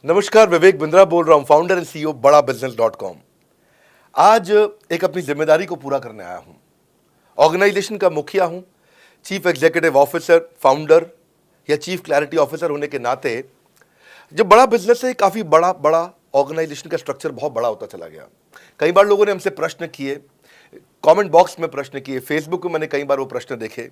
नमस्कार, विवेक बिंद्रा बोल रहा हूं, फाउंडर एंड सीईओ बड़ा बिजनेस .com। आज एक अपनी जिम्मेदारी को पूरा करने आया हूं। ऑर्गेनाइजेशन का मुखिया हूं, चीफ एग्जीक्यूटिव ऑफिसर, फाउंडर या चीफ क्लैरिटी ऑफिसर होने के नाते जब बड़ा बिजनेस है, काफी बड़ा बड़ा ऑर्गेनाइजेशन का स्ट्रक्चर बहुत बड़ा होता चला गया। कई बार लोगों ने हमसे प्रश्न किए, कमेंट बॉक्स में प्रश्न किए, फेसबुक पे मैंने कई बार वो प्रश्न देखे।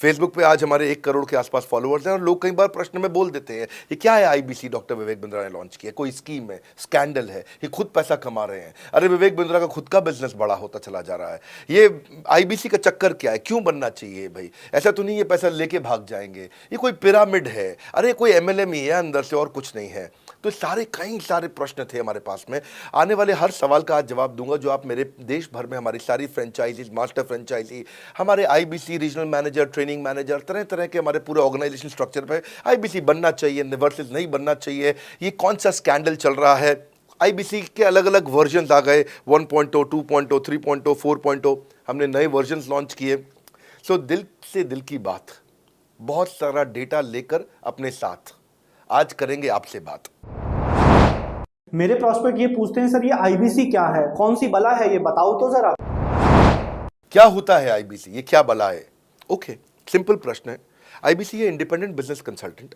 फेसबुक पे आज हमारे 1 करोड़ के आसपास फॉलोअर्स हैं और लोग कई बार प्रश्न में बोल देते हैं, ये क्या है आईबीसी डॉक्टर विवेक बिंद्रा ने लॉन्च किया, कोई स्कीम है, स्कैंडल है, ये खुद पैसा कमा रहे हैं। अरे विवेक बिंद्रा का खुद का बिजनेस बड़ा होता चला जा रहा है, ये आईबीसी का चक्कर क्या है, क्यों बनना चाहिए भाई, ऐसा तो नहीं ये पैसा लेके भाग जाएंगे, ये कोई पिरामिड है, अरे कोई एमएलएम ही है अंदर से और कुछ नहीं है। तो कई सारे प्रश्न थे हमारे पास में। आने वाले हर सवाल का आज जवाब दूंगा जो आप मेरे देश भर में हमारी सारी फ्रेंचाइजीज, मास्टर फ्रेंचाइजी, हमारे IBC regional manager, training manager, तरह तरह के हमारे पूरे ऑर्गेनाइजेशन स्ट्रक्चर पे आईबीसी बनना चाहिए वर्सेस नहीं बनना चाहिए, ये कौन सा स्कैंडल चल रहा है। आईबीसी के अलग अलग वर्जन आ गए, 1.0, 2.0, 3.0, 4.0, हमने नए वर्जन लॉन्च किए। सो दिल से दिल की बात, बहुत सारा डेटा लेकर अपने साथ आज करेंगे आपसे बात। मेरे प्रॉस्पेक्ट ये पूछते हैं, सर ये आईबीसी क्या है, कौन सी बला है, ये बताओ तो जरा। क्या होता है आईबीसी, ये क्या बला है? ओके, सिंपल प्रश्न है। आईबीसी है इंडिपेंडेंट बिजनेस कंसल्टेंट।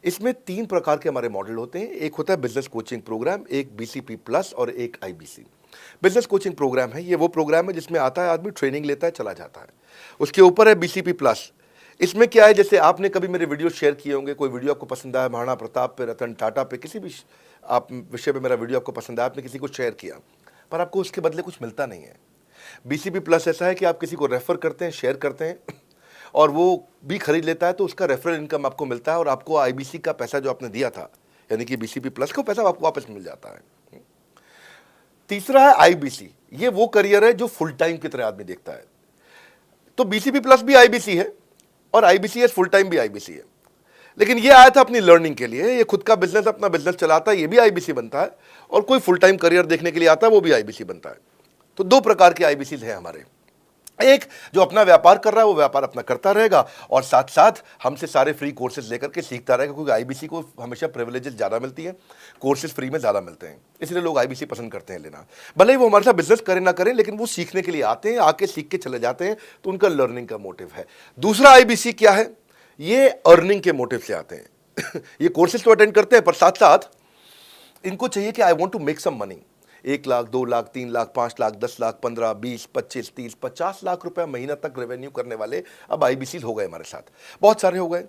इसमें 3 प्रकार के हमारे मॉडल होते हैं। एक होता है बिजनेस कोचिंग प्रोग्राम, एक बीसीपी प्लस और एक आईबीसी। बिजनेस कोचिंग प्रोग्राम है, ये वो प्रोग्राम है जिसमें आता है आदमी, ट्रेनिंग लेता है, चला जाता है। उसके ऊपर है बीसीपी प्लस। इसमें क्या है, जैसे आपने कभी मेरे वीडियो शेयर किए होंगे, कोई वीडियो आपको पसंद आया, महाराणा प्रताप पे, रतन टाटा पे, किसी भी आप विषय पे मेरा वीडियो आपको पसंद आया, आपने किसी को शेयर किया, पर आपको उसके बदले कुछ मिलता नहीं है। बीसीपी प्लस ऐसा है कि आप किसी को रेफर करते हैं, शेयर करते हैं और वो भी खरीद लेता है, तो उसका रेफरल इनकम आपको मिलता है और आपको आईबीसी का पैसा जो आपने दिया था, यानी कि बीसीपी प्लस का पैसा आपको वापस मिल जाता है। तीसरा है आईबीसी। ये वो करियर है जो फुल टाइम की तरह आदमी देखता है। तो बीसीपी प्लस भी आईबीसी है और आईबीसी फुल टाइम भी आईबीसी है। लेकिन ये आया था अपनी लर्निंग के लिए, ये खुद का बिजनेस, अपना बिजनेस चलाता है, ये भी आईबीसी बनता है, और कोई फुल टाइम करियर देखने के लिए आता है, वो भी आईबीसी बनता है। तो 2 प्रकार के आईबीसी हैं हमारे। एक जो अपना व्यापार कर रहा है वो व्यापार अपना करता रहेगा और साथ साथ हमसे सारे फ्री कोर्सेज लेकर के सीखता रहेगा, क्योंकि आईबीसी को हमेशा प्रिविलेजेस ज़्यादा मिलती है, कोर्सेज फ्री में ज़्यादा मिलते हैं, इसलिए लोग आईबीसी पसंद करते हैं लेना। भले ही वो हमारे साथ बिजनेस करें ना करें, लेकिन वो सीखने के लिए आते हैं, आके सीख के चले जाते हैं, तो उनका लर्निंग का मोटिव है। दूसरा आईबीसी क्या है, ये अर्निंग के मोटिव से आते हैं। ये कोर्सेज तो अटेंड करते हैं, पर साथ साथ इनको चाहिए कि I want to make some money. 1 lakh, 2 lakh, 3 lakh, 5 lakh, 10 lakh, 15, 20, 25, 30, 50 lakh रुपया महीना तक रेवेन्यू करने वाले अब आईबीसी हो गए हमारे साथ, बहुत सारे हो गए।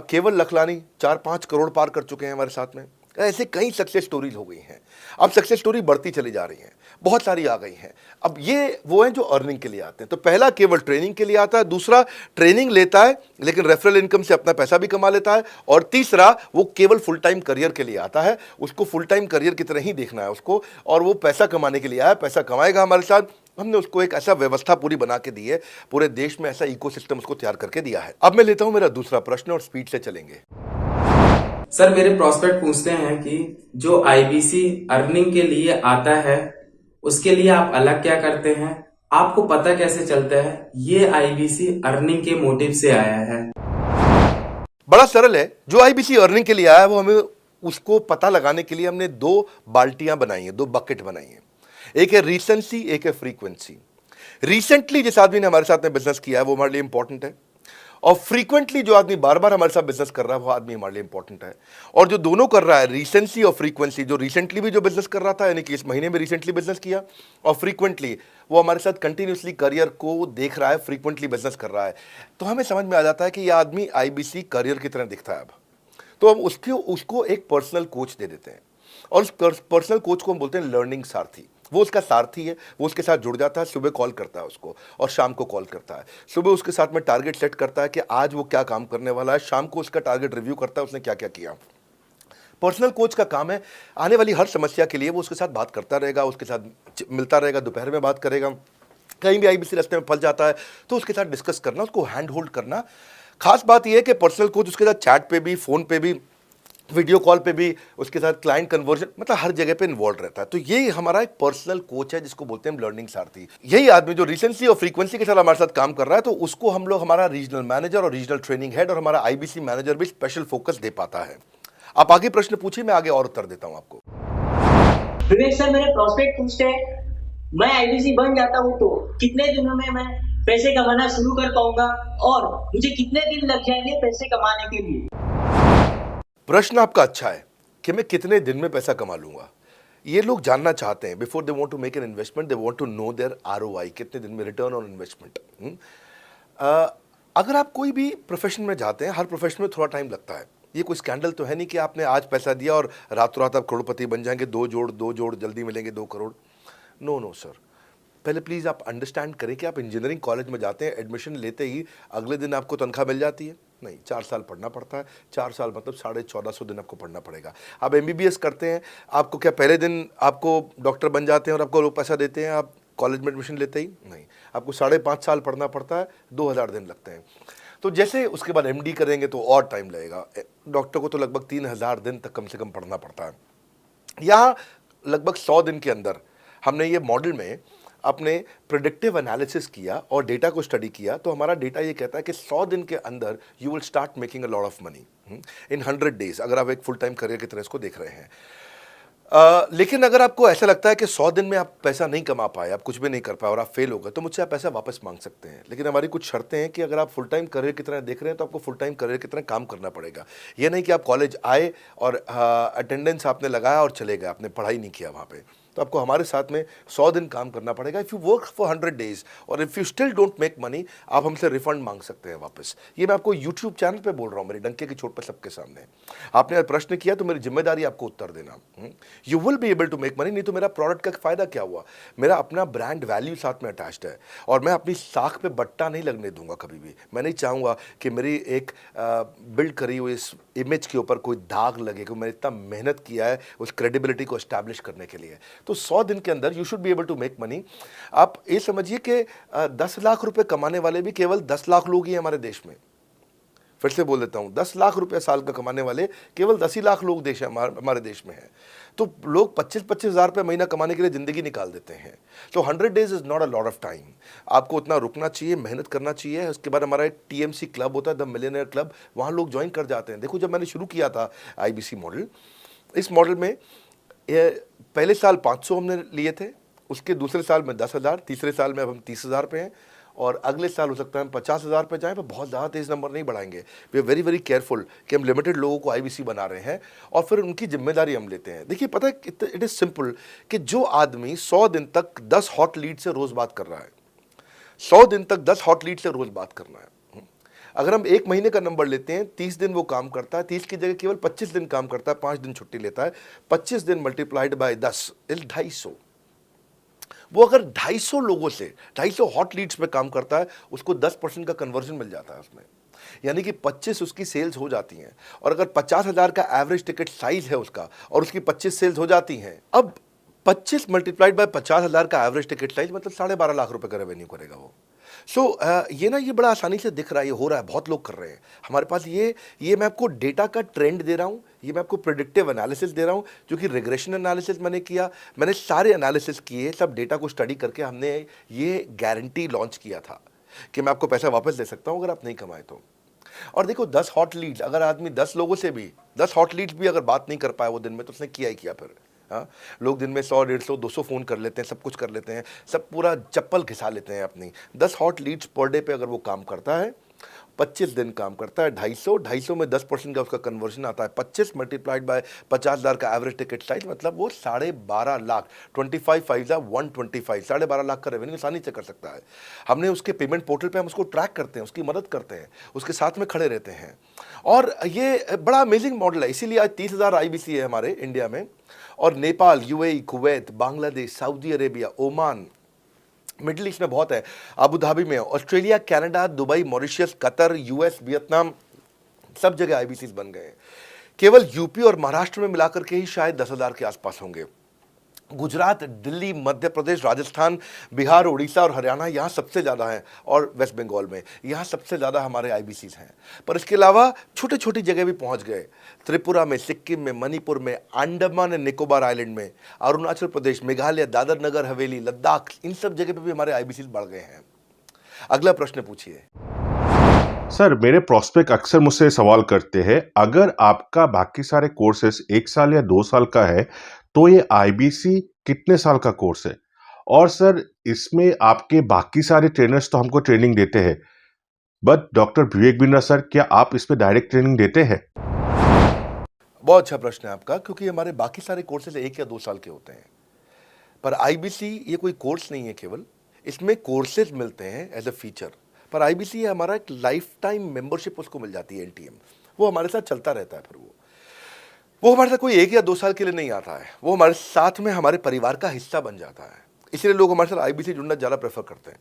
केवल लखलानी 4-5 करोड़ पार कर चुके हैं हमारे साथ में। ऐसे कई सक्सेस स्टोरीज हो गई हैं। अब सक्सेस स्टोरी बढ़ती चली जा रही हैं, बहुत सारी आ गई हैं। अब ये वो हैं जो अर्निंग के लिए आते हैं। तो पहला केवल ट्रेनिंग के लिए आता है, दूसरा ट्रेनिंग लेता है लेकिन रेफरल इनकम से अपना पैसा भी कमा लेता है, और तीसरा वो केवल फुल टाइम करियर के लिए आता है, उसको फुल टाइम करियर की तरह ही देखना है उसको, और वो पैसा कमाने के लिए आया, पैसा कमाएगा हमारे साथ। हमने उसको एक ऐसा व्यवस्था पूरी बना के दी है, पूरे देश में ऐसा इकोसिस्टम उसको तैयार करके दिया है। अब मैं लेता हूं मेरा दूसरा प्रश्न और स्पीड से चलेंगे। सर मेरे प्रॉस्पेक्ट पूछते हैं कि जो आईबीसी अर्निंग के लिए आता है उसके लिए आप अलग क्या करते हैं, आपको पता कैसे चलता है ये आईबीसी अर्निंग के मोटिव से आया है? बड़ा सरल है। जो आईबीसी अर्निंग के लिए आया है वो हमें उसको पता लगाने के लिए हमने 2 बाल्टियां बनाई हैं, 2 बकेट बनाई हैं। एक है रीसेंसी, एक है फ्रीक्वेंसी। रिसेंटली जिस आदमी ने हमारे साथ में बिजनेस किया है वो हमारे लिए इंपॉर्टेंट है, और फ्रीक्वेंटली जो आदमी बार बार हमारे साथ बिजनेस कर रहा है वो आदमी हमारे लिए इंपॉर्टेंट है। और जो दोनों कर रहा है, रिसेंसी और फ्रीक्वेंसी, जो रिसेंटली भी जो बिजनेस कर रहा था, यानी कि इस महीने में रिसेंटली बिजनेस किया, और फ्रीक्वेंटली वो हमारे साथ कंटिन्यूसली करियर को देख रहा है, फ्रीक्वेंटली बिजनेस कर रहा है, तो हमें समझ में आ जाता है कि यह आदमी आईबीसी करियर की तरह दिखता है। अब तो हम उसको एक पर्सनल कोच दे देते हैं, और उस पर्सनल कोच को हम बोलते हैं लर्निंग सारथी। वो उसका सारथी है, वो उसके साथ जुड़ जाता है, सुबह कॉल करता है उसको और शाम को कॉल करता है। सुबह उसके साथ में टारगेट सेट करता है कि आज वो क्या काम करने वाला है, शाम को उसका टारगेट रिव्यू करता है उसने क्या क्या किया। पर्सनल कोच का काम है आने वाली हर समस्या के लिए वो उसके साथ बात करता रहेगा, उसके साथ मिलता रहेगा, दोपहर में बात करेगा, कहीं भी आईबीसी रास्ते में फंस जाता है तो उसके साथ डिस्कस करना, उसको हैंड होल्ड करना। खास बात यह है कि पर्सनल कोच उसके साथ चैट पे भी, फोन पे भी, वीडियो कॉल पे भी, उसके साथ क्लाइंट कन्वर्जन, मतलब हर जगह पे इन्वॉल्व रहता है। तो ये हमारा एक पर्सनल कोच है जिसको बोलते हैं लर्निंग सारथी। यही आदमी जो रिसेंसी और फ्रीक्वेंसी के साथ हमारे साथ काम कर रहा है, तो उसको हम लोग, हमारा रीजनल मैनेजर और रीजनल ट्रेनिंग हेड और हमारा आईबीसी मैनेजर भी स्पेशल फोकस दे पाता है। आप आगे प्रश्न पूछिए, मैं आगे और उत्तर देता हूं आपको। विवेक सर, मेरे प्रोस्पेक्ट पूछते हैं, मैं आईबीसी बन जाता हूँ तो कितने दिनों में मैं पैसे कमाना शुरू कर पाऊंगा और मुझे कितने दिन लग जाएंगे पैसे कमाने के लिए? प्रश्न आपका अच्छा है कि मैं कितने दिन में पैसा कमा लूंगा। ये लोग जानना चाहते हैं, before they want to make an investment, they want to know their ROI, कितने दिन में रिटर्न ऑन इन्वेस्टमेंट। अगर आप कोई भी प्रोफेशन में जाते हैं, हर प्रोफेशन में थोड़ा टाइम लगता है। ये कोई स्कैंडल तो है नहीं कि आपने आज पैसा दिया और रातों रात आप करोड़पति बन जाएंगे, दो जोड़ जल्दी मिलेंगे 2 करोड़। नो सर, पहले प्लीज़ आप अंडरस्टैंड करें कि आप इंजीनियरिंग कॉलेज में जाते हैं, एडमिशन लेते ही अगले दिन आपको तनख्वाह मिल जाती है? नहीं, 4 साल पढ़ना पड़ता है। 4 साल मतलब 1450 दिन आपको पढ़ना पड़ेगा। आप एमबीबीएस करते हैं, आपको क्या पहले दिन आपको डॉक्टर बन जाते हैं और आपको लोग पैसा देते हैं आप कॉलेज में एडमिशन लेते ही? नहीं, आपको 5.5 साल पढ़ना पड़ता है, 2000 दिन लगते हैं। तो जैसे उसके बाद एमडी करेंगे तो और टाइम लगेगा। डॉक्टर को तो लगभग 3000 दिन तक कम से कम पढ़ना पड़ता है। यहाँ लगभग 100 दिन के अंदर हमने ये मॉडल में अपने प्रेडिक्टिव एनालिसिस किया और डेटा को स्टडी किया, तो हमारा डेटा ये कहता है कि 100 दिन के अंदर you will start making a lot of money in 100 days, अगर आप एक फुल टाइम करियर की तरह इसको देख रहे हैं। लेकिन अगर आपको ऐसा लगता है कि 100 दिन में आप पैसा नहीं कमा पाए, आप कुछ भी नहीं कर पाए और आप फेल हो गए, तो मुझसे आप पैसा वापस मांग सकते हैं। लेकिन हमारी कुछ शर्तें हैं कि अगर आप फुल टाइम करियर की तरह देख रहे हैं तो आपको फुल टाइम करियर की तरह काम करना पड़ेगा। ये नहीं कि आप कॉलेज आए और अटेंडेंस आपने लगाया और चले गए, आपने पढ़ाई नहीं किया वहाँ पे। तो आपको हमारे साथ में 100 दिन काम करना पड़ेगा। If you work for 100 days और if you still don't make money, आप हमसे रिफंड मांग सकते हैं वापस। ये मैं आपको यूट्यूब चैनल पे बोल रहा हूँ, मेरे डंके की चोट पे सबके सामने। आपने प्रश्न किया तो मेरी जिम्मेदारी आपको उत्तर देना। You will be able to make money, नहीं तो मेरा प्रोडक्ट का फ़ायदा क्या हुआ? मेरा अपना ब्रांड वैल्यू साथ में अटैच्ड है और मैं अपनी साख पे बट्टा नहीं लगने दूंगा कभी भी। मैं नहीं चाहूँगा कि मेरी एक बिल्ड करी हुई इस इमेज के ऊपर कोई दाग लगे, क्योंकि मैंने इतना मेहनत किया है उस क्रेडिबिलिटी को एस्टैब्लिश करने के लिए। तो 100 दिन के अंदर you should be able to make money. आप ये समझिए कि 10 लाख रुपए कमाने वाले भी केवल 10 लाख लोग ही हैं हमारे देश में। फिर से बोल देता हूं, 10 लाख रुपए साल का कमाने वाले केवल 10 ही लाख लोग देश हमारे देश में हैं। तो लोग 25-25 हज़ार रुपये महीना कमाने के लिए ज़िंदगी निकाल देते हैं। तो 100 days is not a lot of time. आपको उतना रुकना चाहिए, मेहनत करना चाहिए। उसके बाद हमारा एक टीएमसी क्लब होता है, द मिलियनेयर क्लब, वहाँ लोग ज्वाइन कर जाते हैं। देखो, जब मैंने शुरू किया था आईबीसी मॉडल, इस मॉडल में पहले साल 500 हमने लिए थे, उसके दूसरे साल में 10,000, तीसरे साल में अब हम 30,000 पे हैं और अगले साल हो सकता है हम 50,000 पे जाएं, पर बहुत ज़्यादा तेज़ नंबर नहीं बढ़ाएंगे। We are very very careful कि हम लिमिटेड लोगों को आईबीसी बना रहे हैं और फिर उनकी जिम्मेदारी हम लेते हैं। देखिए, पता है इट इज़ सिंपल कि जो आदमी 100 दिन तक 10 हॉट लीड से रोज़ बात कर रहा है, 100 दिन तक 10 हॉट लीड से रोज़ बात करना है। अगर हम 1 महीने का नंबर लेते हैं, 30 दिन वो काम करता है, 30 की जगह केवल 25 दिन काम करता है, 5 दिन छुट्टी लेता है, 25 दिन मल्टीप्लाइड बाय 10 इज 250। वो अगर 250 लोगों से 250 हॉट लीड्स पे काम करता है, उसको 10% का कन्वर्जन मिल जाता है उसमें, यानी कि 25 उसकी सेल्स हो जाती हैं। और अगर 50,000 का एवरेज टिकट साइज है उसका और उसकी 25 सेल्स हो जाती हैं, अब 25 मल्टीप्लाइड बाय 50,000 का एवरेज टिकट साइज मतलब 12.5 लाख रुपए का रेवेन्यू करेगा वो। ये बड़ा आसानी से दिख रहा है, ये हो रहा है, बहुत लोग कर रहे हैं हमारे पास। ये मैं आपको डेटा का ट्रेंड दे रहा हूँ, ये मैं आपको प्रेडिक्टिव एनालिसिस दे रहा हूँ, जो कि रिग्रेशन एनालिसिस मैंने किया। मैंने सारे एनालिसिस किए, सब डेटा को स्टडी करके हमने ये गारंटी लॉन्च किया था कि मैं आपको पैसा वापस दे सकता हूँ अगर आप नहीं कमाए तो। और देखो, 10 हॉट लीड्स, अगर आदमी 10 लोगों से भी 10 हॉट लीड्स भी अगर बात नहीं कर पाया वो दिन में, तो उसने किया ही किया फिर। हाँ, लोग दिन में 100, 150, 200 फ़ोन कर लेते हैं, सब कुछ कर लेते हैं, सब पूरा चप्पल घिसा लेते हैं अपनी। 10 हॉट लीड्स पर डे पे अगर वो काम करता है, 25 दिन काम करता है, 250 में 10% का उसका कन्वर्जन आता है, 25 मल्टीप्लाइड बाय 50,000 का एवरेज टिकट साइज, मतलब वो 12.5 लाख, 25 5 125, 12.5 लाख का रेवेन्यू आसानी से कर सकता है। हमने उसके पेमेंट पोर्टल पे हम उसको ट्रैक करते हैं, उसकी मदद करते हैं, उसके साथ में खड़े रहते हैं। और ये बड़ा अमेजिंग मॉडल है, इसीलिए आज 30,000 आईबीसी है हमारे इंडिया में। और Nepal, UAE, Kuwait, Bangladesh, Saudi Arabia, Oman, middle east में बहुत है, अबू धाबी में, Australia, Canada, Dubai, Mauritius, Qatar, US, Vietnam, सब जगह आईबीसी बन गए हैं। केवल यूपी और महाराष्ट्र में मिलाकर के ही शायद 10,000 के आसपास होंगे। गुजरात, दिल्ली, मध्य प्रदेश, राजस्थान, बिहार, उड़ीसा और हरियाणा, यहाँ सबसे ज़्यादा हैं, और वेस्ट बंगाल में यहाँ सबसे ज़्यादा हमारे आईबीसीज हैं। पर इसके अलावा छोटी छोटी जगह भी पहुँच गए, त्रिपुरा में, सिक्किम में, मणिपुर में, अंडमान एंड निकोबार आइलैंड में, अरुणाचल प्रदेश, मेघालय, दादर नगर हवेली, लद्दाख, इन सब जगह पे भी हमारे आईबीसीज बढ़ गए हैं। अगला प्रश्न पूछिए। सर मेरे प्रोस्पेक्ट अक्सर मुझसे सवाल करते हैं, अगर आपका बाकी सारे कोर्सेस 1 साल या 2 साल का है, तो ये आईबीसी कितने साल का कोर्स है? और सर इसमें आपके बाकी सारे ट्रेनर्स तो हमको ट्रेनिंग देते हैं, but doctor Vivek Bindra sir, क्या आप इसमें डायरेक्ट ट्रेनिंग देते हैं? बहुत अच्छा प्रश्न है आपका, क्योंकि हमारे बाकी सारे कोर्सेज 1 या 2 साल के होते हैं, पर आईबीसी ये कोई कोर्स नहीं है केवल, इसमें कोर्सेज मिलते हैं एज अ फीचर। पर आईबीसी ये हमारा एक लाइफ टाइम मेंबरशिप उसको मिल जाती है, एनटीएम, वो हमारे साथ चलता रहता है। फिर वो हमारे साथ कोई 1 या 2 साल के लिए नहीं आता है, वो हमारे साथ में हमारे परिवार का हिस्सा बन जाता है। इसलिए लोग हमारे साथ आईबीसी जुड़ना ज़्यादा प्रेफर करते हैं,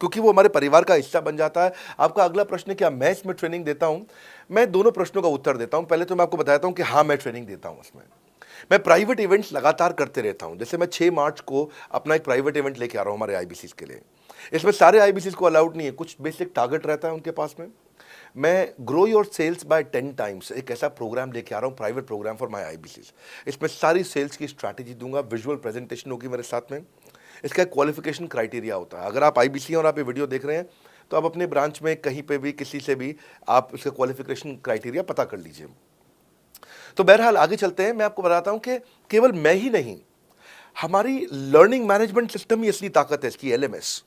क्योंकि वो हमारे परिवार का हिस्सा बन जाता है। आपका अगला प्रश्न है, क्या मैं इसमें ट्रेनिंग देता हूँ? मैं दोनों प्रश्नों का उत्तर देता हूँ। पहले तो मैं आपको बताता हूँ कि हाँ, मैं ट्रेनिंग देता हूँ उसमें। मैं प्राइवेट इवेंट्स लगातार करते रहता हूँ। जैसे मैं 6 मार्च को अपना एक प्राइवेट इवेंट लेके आ रहा हूँ हमारे आईबीसीज के लिए। इसमें सारे आईबीसीज को अलाउड नहीं है, कुछ बेसिक टारगेट रहता है उनके पास में। मैं grow your sales by 10 times एक ऐसा प्रोग्राम लेके आ रहा हूँ, private program for my IBCs. इसमें सारी सेल्स की स्ट्रैटेजी दूंगा, विजुअल प्रेजेंटेशन होगी मेरे साथ में। इसका क्वालिफिकेशन क्राइटेरिया होता है। अगर आप आईबीसी और आप ये वीडियो देख रहे हैं, तो आप अपने ब्रांच में कहीं पे भी किसी से भी आप इसका क्वालिफिकेशन क्राइटेरिया पता कर लीजिए। तो बहरहाल आगे चलते हैं। मैं आपको बताता हूं कि केवल मैं ही नहीं, हमारी लर्निंग मैनेजमेंट सिस्टम ही असली ताकत है इसकी, एलएमएस।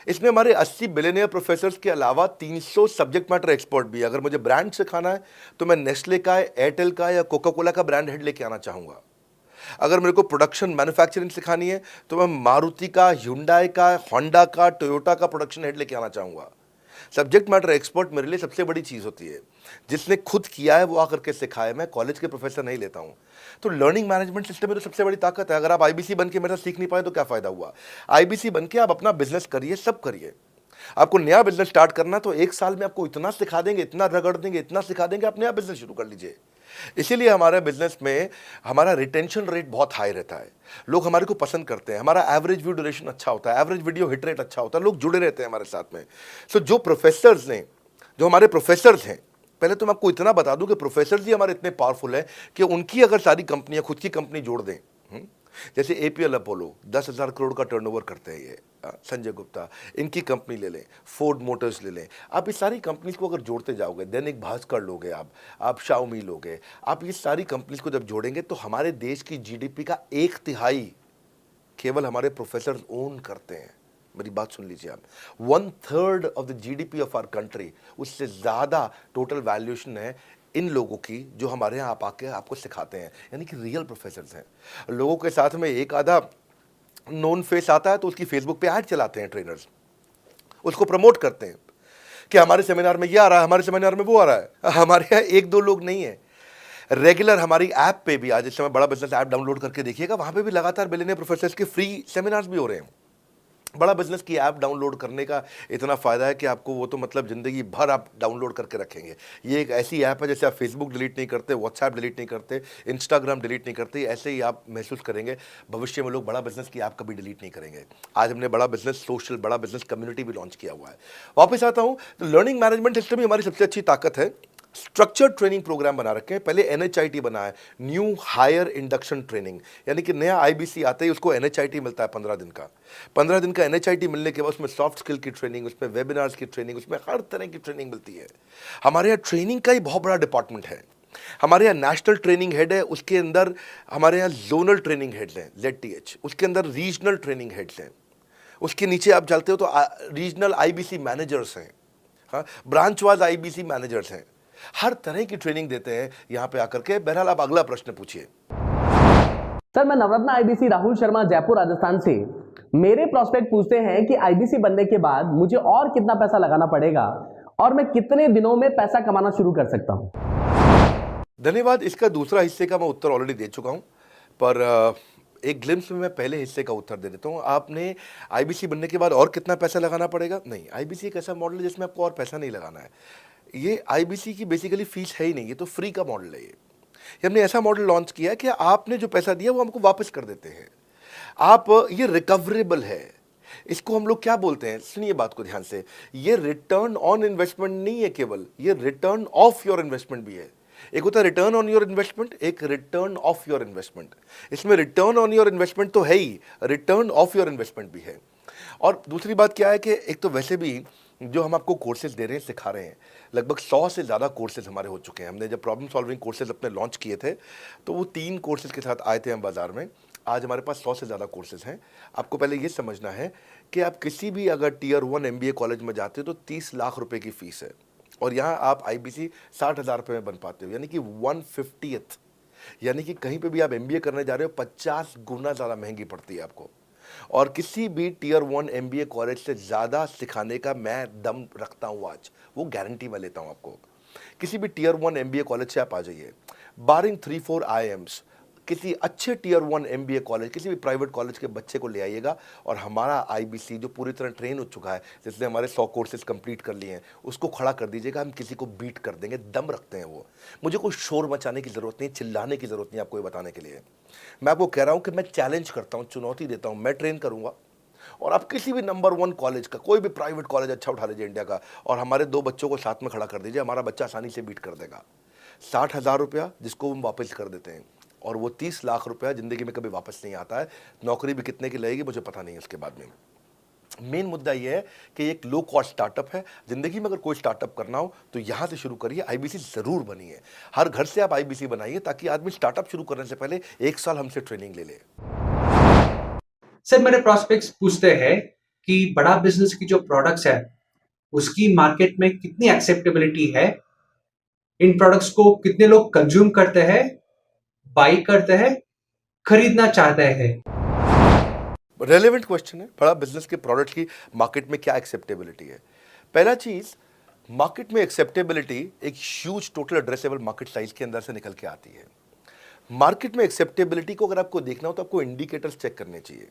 इसमें हमारे 80 बिलियनियर प्रोफेसर्स के अलावा 300 सब्जेक्ट मैटर एक्सपर्ट भी है। अगर मुझे ब्रांड सिखाना है तो मैं नेस्ले का, एयरटेल का या कोका कोला का ब्रांड हेड लेके आना चाहूँगा। अगर मेरे को प्रोडक्शन मैन्युफैक्चरिंग सिखानी है तो मैं मारुति का, ह्युंडई का, होंडा का, टोयोटा का प्रोडक्शन हेड लेके आना चाहूँगा। सब्जेक्ट मैटर एक्सपर्ट मेरे लिए सबसे बड़ी चीज़ होती है। जिसने खुद किया है वो आकर के सिखाए। मैं कॉलेज के प्रोफेसर नहीं लेता हूँ। तो लर्निंग मैनेजमेंट सिस्टम में तो सबसे बड़ी ताकत है। अगर आप आईबीसी बन के मेरे साथ सीख नहीं पाए तो क्या फ़ायदा हुआ? आईबीसी बन के आप अपना बिजनेस करिए, सब करिए। आपको नया बिजनेस स्टार्ट करना तो 1 साल में आपको इतना सिखा देंगे, इतना रगड़ देंगे, इतना सिखा देंगे, आप नया बिजनेस शुरू कर लीजिए। इसीलिए हमारे बिजनेस में हमारा रिटेंशन रेट बहुत हाई रहता है। लोग हमारे को पसंद करते हैं। हमारा एवरेज व्यू ड्यूरेशन अच्छा होता है, एवरेज वीडियो हिट रेट अच्छा होता है, लोग जुड़े रहते हैं हमारे साथ में। सो जो हमारे प्रोफेसर्स हैं, पहले तो मैं आपको इतना बता दूं कि प्रोफेसर्स ही हमारे इतने पावरफुल हैं कि उनकी अगर सारी कंपनियां खुद की कंपनी जोड़ दें, जैसे एपीएल अपोलो 10,000 करोड़ का टर्नओवर करते हैं ये, संजय गुप्ता, इनकी कंपनी ले लें, फोर्ड मोटर्स ले लें। आप इस सारी कंपनीज को अगर जोड़ते जाओगे, दैनिक भास्कर लोगे, आप शाओमी लोगे, आप ये सारी कंपनीज को जब जोड़ेंगे तो हमारे देश की जीडीपी का 1/3 केवल हमारे प्रोफेसर ओन करते हैं। मेरी बात सुन लीजिए आप, 1/3 of the GDP of our country, उससे ज़्यादा टोटल वैल्यूएशन है इन लोगों की जो हमारे यहाँ आप आके आपको सिखाते हैं, यानी कि रियल प्रोफेसर्स हैं। लोगों के साथ में एक आधा नोन फेस आता है तो उसकी फेसबुक पे ऐड चलाते हैं ट्रेनर्स, उसको प्रमोट करते हैं कि हमारे सेमिनार में ये आ रहा है, हमारे सेमिनार में वो आ रहा है। हमारे यहाँ 1-2 लोग नहीं है, रेगुलर हमारी ऐप पे भी, आज इस समय बड़ा बिजनेस ऐप डाउनलोड करके देखिएगा, वहाँ पे भी लगातार बिलियनियर प्रोफेसर्स के फ्री सेमिनार्स भी हो रहे हैं। बड़ा बिजनेस की ऐप डाउनलोड करने का इतना फ़ायदा है कि आपको वो तो मतलब ज़िंदगी भर आप डाउनलोड करके रखेंगे। ये एक ऐसी ऐप है जैसे आप फेसबुक डिलीट नहीं करते, व्हाट्सएप डिलीट नहीं करते, इंस्टाग्राम डिलीट नहीं करते, ऐसे ही आप महसूस करेंगे भविष्य में लोग बड़ा बिजनेस की ऐप कभी डिलीट नहीं करेंगे। आज हमने बड़ा बिजनेस सोशल, बड़ा बिजनेस कम्युनिटी भी लॉन्च किया हुआ है। वापस आता हूँ, तो लर्निंग मैनेजमेंट सिस्टम ही हमारी सबसे अच्छी ताकत है। स्ट्रक्चर्ड ट्रेनिंग प्रोग्राम बना रखे हैं। पहले एनएचआईटी बना है, न्यू हायर इंडक्शन ट्रेनिंग, यानी कि नया आईबीसी आते ही उसको एनएचआईटी मिलता है 15 दिन का। 15 दिन का एनएचआईटी मिलने के बाद उसमें सॉफ्ट स्किल की ट्रेनिंग, उसमें वेबिनार्स की ट्रेनिंग, उसमें हर तरह की ट्रेनिंग मिलती है। हमारे यहाँ ट्रेनिंग का ही बहुत बड़ा डिपार्टमेंट है। हमारे यहाँ नेशनल ट्रेनिंग हेड है, उसके अंदर हमारे यहाँ जोनल ट्रेनिंग हेड्स हैं, ZTH, उसके अंदर रीजनल ट्रेनिंग हेड्स हैं, उसके नीचे आप चलते हो तो रीजनल आईबीसी मैनेजर्स हैं, हाँ, ब्रांच वाइज आईबीसी मैनेजर्स हैं। हर तरह की ट्रेनिंग देते हैं यहाँ पे आकर के। बहरहाल आप अगला प्रश्न पूछिए। सर, मैं नवरत्न आईबीसी राहुल शर्मा, जयपुर राजस्थान से। मेरे प्रोस्पेक्ट पूछते हैं कि आईबीसी बनने के बाद मुझे और कितना पैसा लगाना पड़ेगा और मैं कितने दिनों में पैसा कमाना शुरू कर सकता हूं? धन्यवाद। इसका दूसरा हिस्से का मैं उत्तर ऑलरेडी दे चुका हूं, पर एक ग्लिम्स में मैं पहले हिस्से का उत्तर दे देता हूं। आपने आईबीसी बनने के बाद और कितना पैसा लगाना पड़ेगा? नहीं, आईबीसी एक ऐसा मॉडल है जिसमें आपको और पैसा नहीं लगाना है। ये आईबीसी की बेसिकली फीस है ही नहीं, ये तो फ्री का मॉडल है। ये हमने ऐसा मॉडल लॉन्च किया है कि आपने जो पैसा दिया वो हमको वापस कर देते हैं आप। ये रिकवरेबल है। इसको हम लोग क्या बोलते हैं, सुनिए बात को ध्यान से, ये रिटर्न ऑन इन्वेस्टमेंट नहीं है केवल, ये रिटर्न ऑफ योर इन्वेस्टमेंट भी है। एक होता है रिटर्न ऑन योर इन्वेस्टमेंट, एक रिटर्न ऑफ योर इन्वेस्टमेंट। इसमें रिटर्न ऑन योर इन्वेस्टमेंट तो है ही, रिटर्न ऑफ योर इन्वेस्टमेंट भी है। और दूसरी बात क्या है कि एक तो वैसे भी जो हम आपको कोर्सेज दे रहे हैं, सिखा रहे हैं, लगभग 100 से ज़्यादा कोर्सेज हमारे हो चुके हैं। हमने जब प्रॉब्लम सॉल्विंग कोर्सेज अपने लॉन्च किए थे तो वो 3 कोर्सेज के साथ आए थे हम बाज़ार में। आज हमारे पास 100 से ज़्यादा कोर्सेज हैं। आपको पहले ये समझना है कि आप किसी भी अगर टियर 1 MBA कॉलेज में जाते हो तो 30 लाख रुपए की फ़ीस है, और यहाँ आप IBC 60,000 रुपये में बन पाते हो, यानी कि 1/50th। यानी कि कहीं पे भी आप MBA करने जा रहे हो 50 गुना ज़्यादा महंगी पड़ती है आपको। और किसी भी टियर 1 MBA कॉलेज से ज़्यादा सिखाने का मैं दम रखता हूँ आज, वो गारंटी मैं लेता हूँ आपको। किसी भी टियर 1 MBA कॉलेज से आप आ जाइए, बारिंग 3-4 IIMs, किसी अच्छे टियर 1 MBA कॉलेज, किसी भी प्राइवेट कॉलेज के बच्चे को ले आइएगा, और हमारा IBC जो पूरी तरह ट्रेन हो चुका है, जिसने हमारे 100 कोर्सेज कंप्लीट कर लिए हैं, उसको खड़ा कर दीजिएगा, हम किसी को बीट कर देंगे, दम रखते हैं वो। मुझे कोई शोर मचाने की ज़रूरत नहीं, चिल्लाने की ज़रूरत नहीं आपको ये बताने के लिए। मैं आपको कह रहा हूँ कि मैं चैलेंज करता हूँ, चुनौती देता हूँ, मैं ट्रेन करूँगा, और आप किसी भी नंबर 1 कॉलेज का, कोई भी प्राइवेट कॉलेज अच्छा उठा लीजिए इंडिया का, और हमारे 2 बच्चों को साथ में खड़ा कर दीजिए, हमारा बच्चा आसानी से बीट कर देगा। 60,000 रुपया जिसको हम वापस कर देते हैं, और वो 30 लाख रुपया ज़िंदगी में कभी वापस नहीं आता है। नौकरी भी कितने की लगेगी मुझे पता नहीं है उसके बाद में। मेन मुद्दा ये है कि एक लो कॉस्ट स्टार्टअप है। ज़िंदगी में अगर कोई स्टार्टअप करना हो तो यहाँ से शुरू करिए, IBC ज़रूर बनिए। हर घर से आप IBC बनाइए, ताकि आदमी स्टार्टअप शुरू करने से पहले 1 साल हमसे ट्रेनिंग ले ले। सर मेरे प्रोस्पेक्ट्स पूछते हैं कि बड़ा बिजनेस की जो प्रोडक्ट्स है उसकी मार्केट में कितनी एक्सेप्टेबिलिटी है, इन प्रोडक्ट्स को कितने लोग कंज्यूम करते हैं, बाई करते हैं, खरीदना चाहते हैं। रेलेवेंट क्वेश्चन है। बड़ा बिजनेस के प्रोडक्ट की मार्केट में क्या एक्सेप्टेबिलिटी है? पहला चीज, मार्केट में एक्सेप्टेबिलिटी एक huge total addressable market size के अंदर से निकल के आती है। मार्केट में एक्सेप्टेबिलिटी को अगर आपको देखना हो तो आपको इंडिकेटर्स चेक करने चाहिए।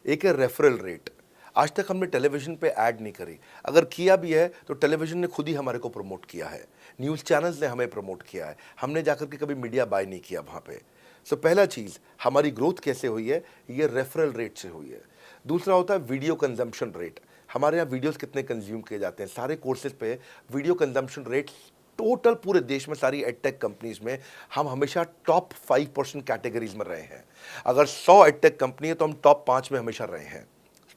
एक है रेफरल रेट। आज तक हमने टेलीविजन पे ऐड नहीं करी, अगर किया भी है तो टेलीविजन ने खुद ही हमारे को प्रमोट किया है, न्यूज़ चैनल्स ने हमें प्रमोट किया है, हमने जाकर के कभी मीडिया बाय नहीं किया वहाँ पे। सो पहला चीज़, हमारी ग्रोथ कैसे हुई है, ये रेफरल रेट से हुई है। दूसरा होता है वीडियो कंजम्पशन रेट। हमारे यहाँ वीडियोस कितने कंज्यूम किए जाते हैं, सारे कोर्सेज पे वीडियो कंजम्पशन रेट टोटल पूरे देश में सारी एडटेक कंपनीज में हम हमेशा टॉप 5% कैटेगरीज में रहे हैं। अगर 100 एडटेक कंपनी है तो हम टॉप 5 में हमेशा रहे हैं।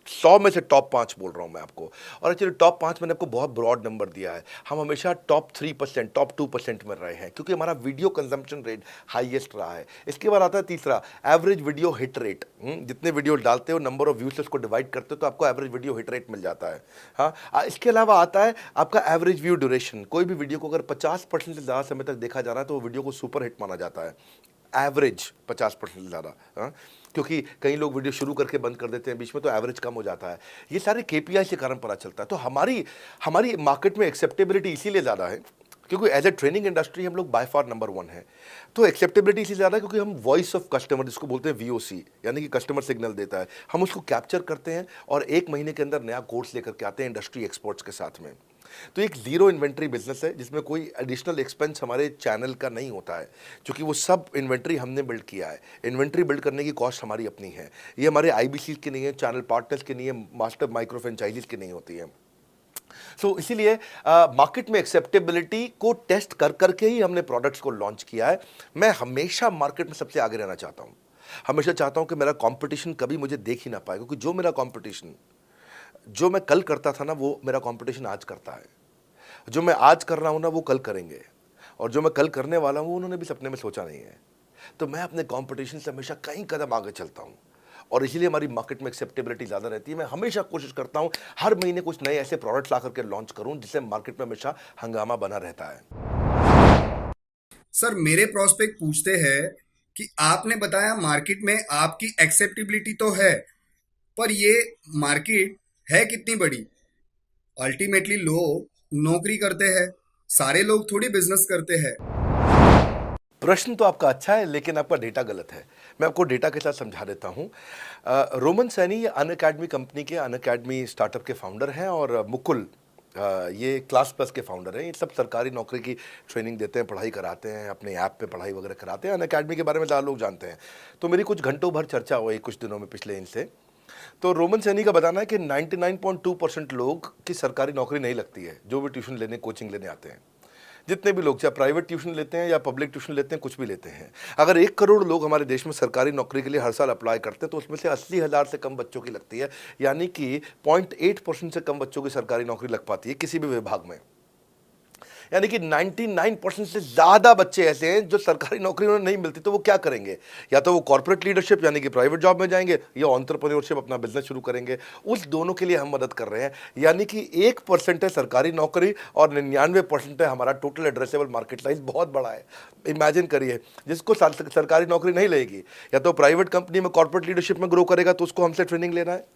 100 में से टॉप 5 बोल रहा हूं मैं आपको, और एक्चुअली टॉप 5 मैंने आपको बहुत ब्रॉड नंबर दिया है। हम हमेशा टॉप 3%, टॉप 2% में रहे हैं, क्योंकि हमारा वीडियो कंजम्पशन रेट हाईएस्ट रहा है। इसके बाद आता है तीसरा, एवरेज वीडियो हिट रेट। जितने वीडियो डालते हो, नंबर ऑफ व्यूज से उसको डिवाइड करते हो तो आपको एवरेज वीडियो हिट रेट मिल जाता है। हाँ, इसके अलावा आता है आपका एवरेज व्यू ड्यूरेशन। कोई भी वीडियो को अगर 50% से ज़्यादा समय तक देखा जा रहा है तो वो वीडियो को सुपर हिट माना जाता है। एवरेज 50% से ज़्यादा, हाँ, क्योंकि कई लोग वीडियो शुरू करके बंद कर देते हैं बीच में, तो एवरेज कम हो जाता है। ये सारे KPI के कारण पता चलता है। तो हमारी मार्केट में एक्सेप्टेबिलिटी इसीलिए ज़्यादा है क्योंकि एज ए ट्रेनिंग इंडस्ट्री हम लोग बाय फार नंबर 1 है। तो एक्सेप्टेबिलिटी इसलिए ज़्यादा है क्योंकि हम वॉइस ऑफ कस्टमर, जिसको बोलते हैं VOC, यानी कि कस्टमर सिग्नल देता है, हम उसको कैप्चर करते हैं और 1 महीने के अंदर नया कोर्स लेकर के आते हैं इंडस्ट्री एक्सपर्ट्स के साथ में। तो एक जीरो इन्वेंट्री बिजनेस है जिसमें कोई एडिशनल एक्सपेंस हमारे चैनल का नहीं होता है, क्योंकि वो सब इन्वेंट्री हमने बिल्ड किया है। इन्वेंट्री बिल्ड करने की कॉस्ट हमारी अपनी है। ये हमारे IBC की नहीं है, चैनल पार्टनर्स की नहीं है, मास्टर माइक्रो फ्रेंचाइजीज की नहीं होती है। सो इसीलिए मार्केट में एक्सेप्टेबिलिटी को टेस्ट कर करके ही हमने प्रोडक्ट्स को लॉन्च किया है। मैं हमेशा मार्केट में सबसे आगे रहना चाहता हूँ। हमेशा चाहता हूँ कि मेरा कंपटीशन कभी मुझे देख ही ना पाए, क्योंकि जो मेरा कंपटीशन, जो मैं कल करता था ना, वो मेरा कंपटीशन आज करता है। जो मैं आज कर रहा हूँ ना, वो कल करेंगे, और जो मैं कल करने वाला हूँ उन्होंने भी सपने में सोचा नहीं है। तो मैं अपने कंपटीशन से हमेशा कई कदम आगे चलता हूँ, और इसीलिए हमारी मार्केट में एक्सेप्टेबिलिटी ज़्यादा रहती है। मैं हमेशा कोशिश करता हूँ हर महीने कुछ नए ऐसे प्रोडक्ट्स ला करके लॉन्च करूँ जिससे मार्केट में हमेशा हंगामा बना रहता है। सर मेरे प्रोस्पेक्ट पूछते हैं कि आपने बताया मार्केट में आपकी एक्सेप्टेबिलिटी तो है, पर ये मार्केट है कितनी बड़ी? अल्टीमेटली लोग नौकरी करते हैं, सारे लोग थोड़ी बिजनेस करते हैं। प्रश्न तो आपका अच्छा है, लेकिन आपका डेटा गलत है। मैं आपको डेटा के साथ समझा देता हूँ। रोमन सैनी ये अनअकैडमी कंपनी के, अनअकैडमी स्टार्टअप के फाउंडर हैं, और मुकुल ये क्लास प्लस के फाउंडर हैं। ये सब सरकारी नौकरी की ट्रेनिंग देते हैं, पढ़ाई कराते हैं, अपने ऐप पे पढ़ाई वगैरह कराते हैं। अनअकैडमी के बारे में ज़्यादा लोग जानते हैं। तो मेरी कुछ घंटों भर चर्चा हुई कुछ दिनों में पिछले इनसे। तो रोमन सैनी का बताना है कि 99.2% लोग की सरकारी नौकरी नहीं लगती है, जो भी ट्यूशन लेने, कोचिंग लेने आते हैं। जितने भी लोग चाहे प्राइवेट ट्यूशन लेते हैं या पब्लिक ट्यूशन लेते हैं, कुछ भी लेते हैं, अगर 1 करोड़ लोग हमारे देश में सरकारी नौकरी के लिए हर साल अप्लाई करते हैं तो उसमें से 80,000 से कम बच्चों की लगती है, यानी कि 0.8% से कम बच्चों की सरकारी नौकरी लग पाती है किसी भी विभाग में। यानी कि 99% से ज़्यादा बच्चे ऐसे हैं जो सरकारी नौकरी उन्हें नहीं मिलती, तो वो क्या करेंगे? या तो वो कॉर्पोरेट लीडरशिप यानी कि प्राइवेट जॉब में जाएंगे या एंटरप्रेन्योरशिप अपना बिजनेस शुरू करेंगे। उस दोनों के लिए हम मदद कर रहे हैं, यानी कि 1% है सरकारी नौकरी और 99% है हमारा टोटल एड्रेसेबल मार्केट साइज। बहुत बड़ा है। इमेजिन करिए, जिसको सरकारी नौकरी नहीं लगेगी, या तो प्राइवेट कंपनी में कॉर्पोरेट लीडरशिप में ग्रो करेगा तो उसको हमसे ट्रेनिंग लेना है,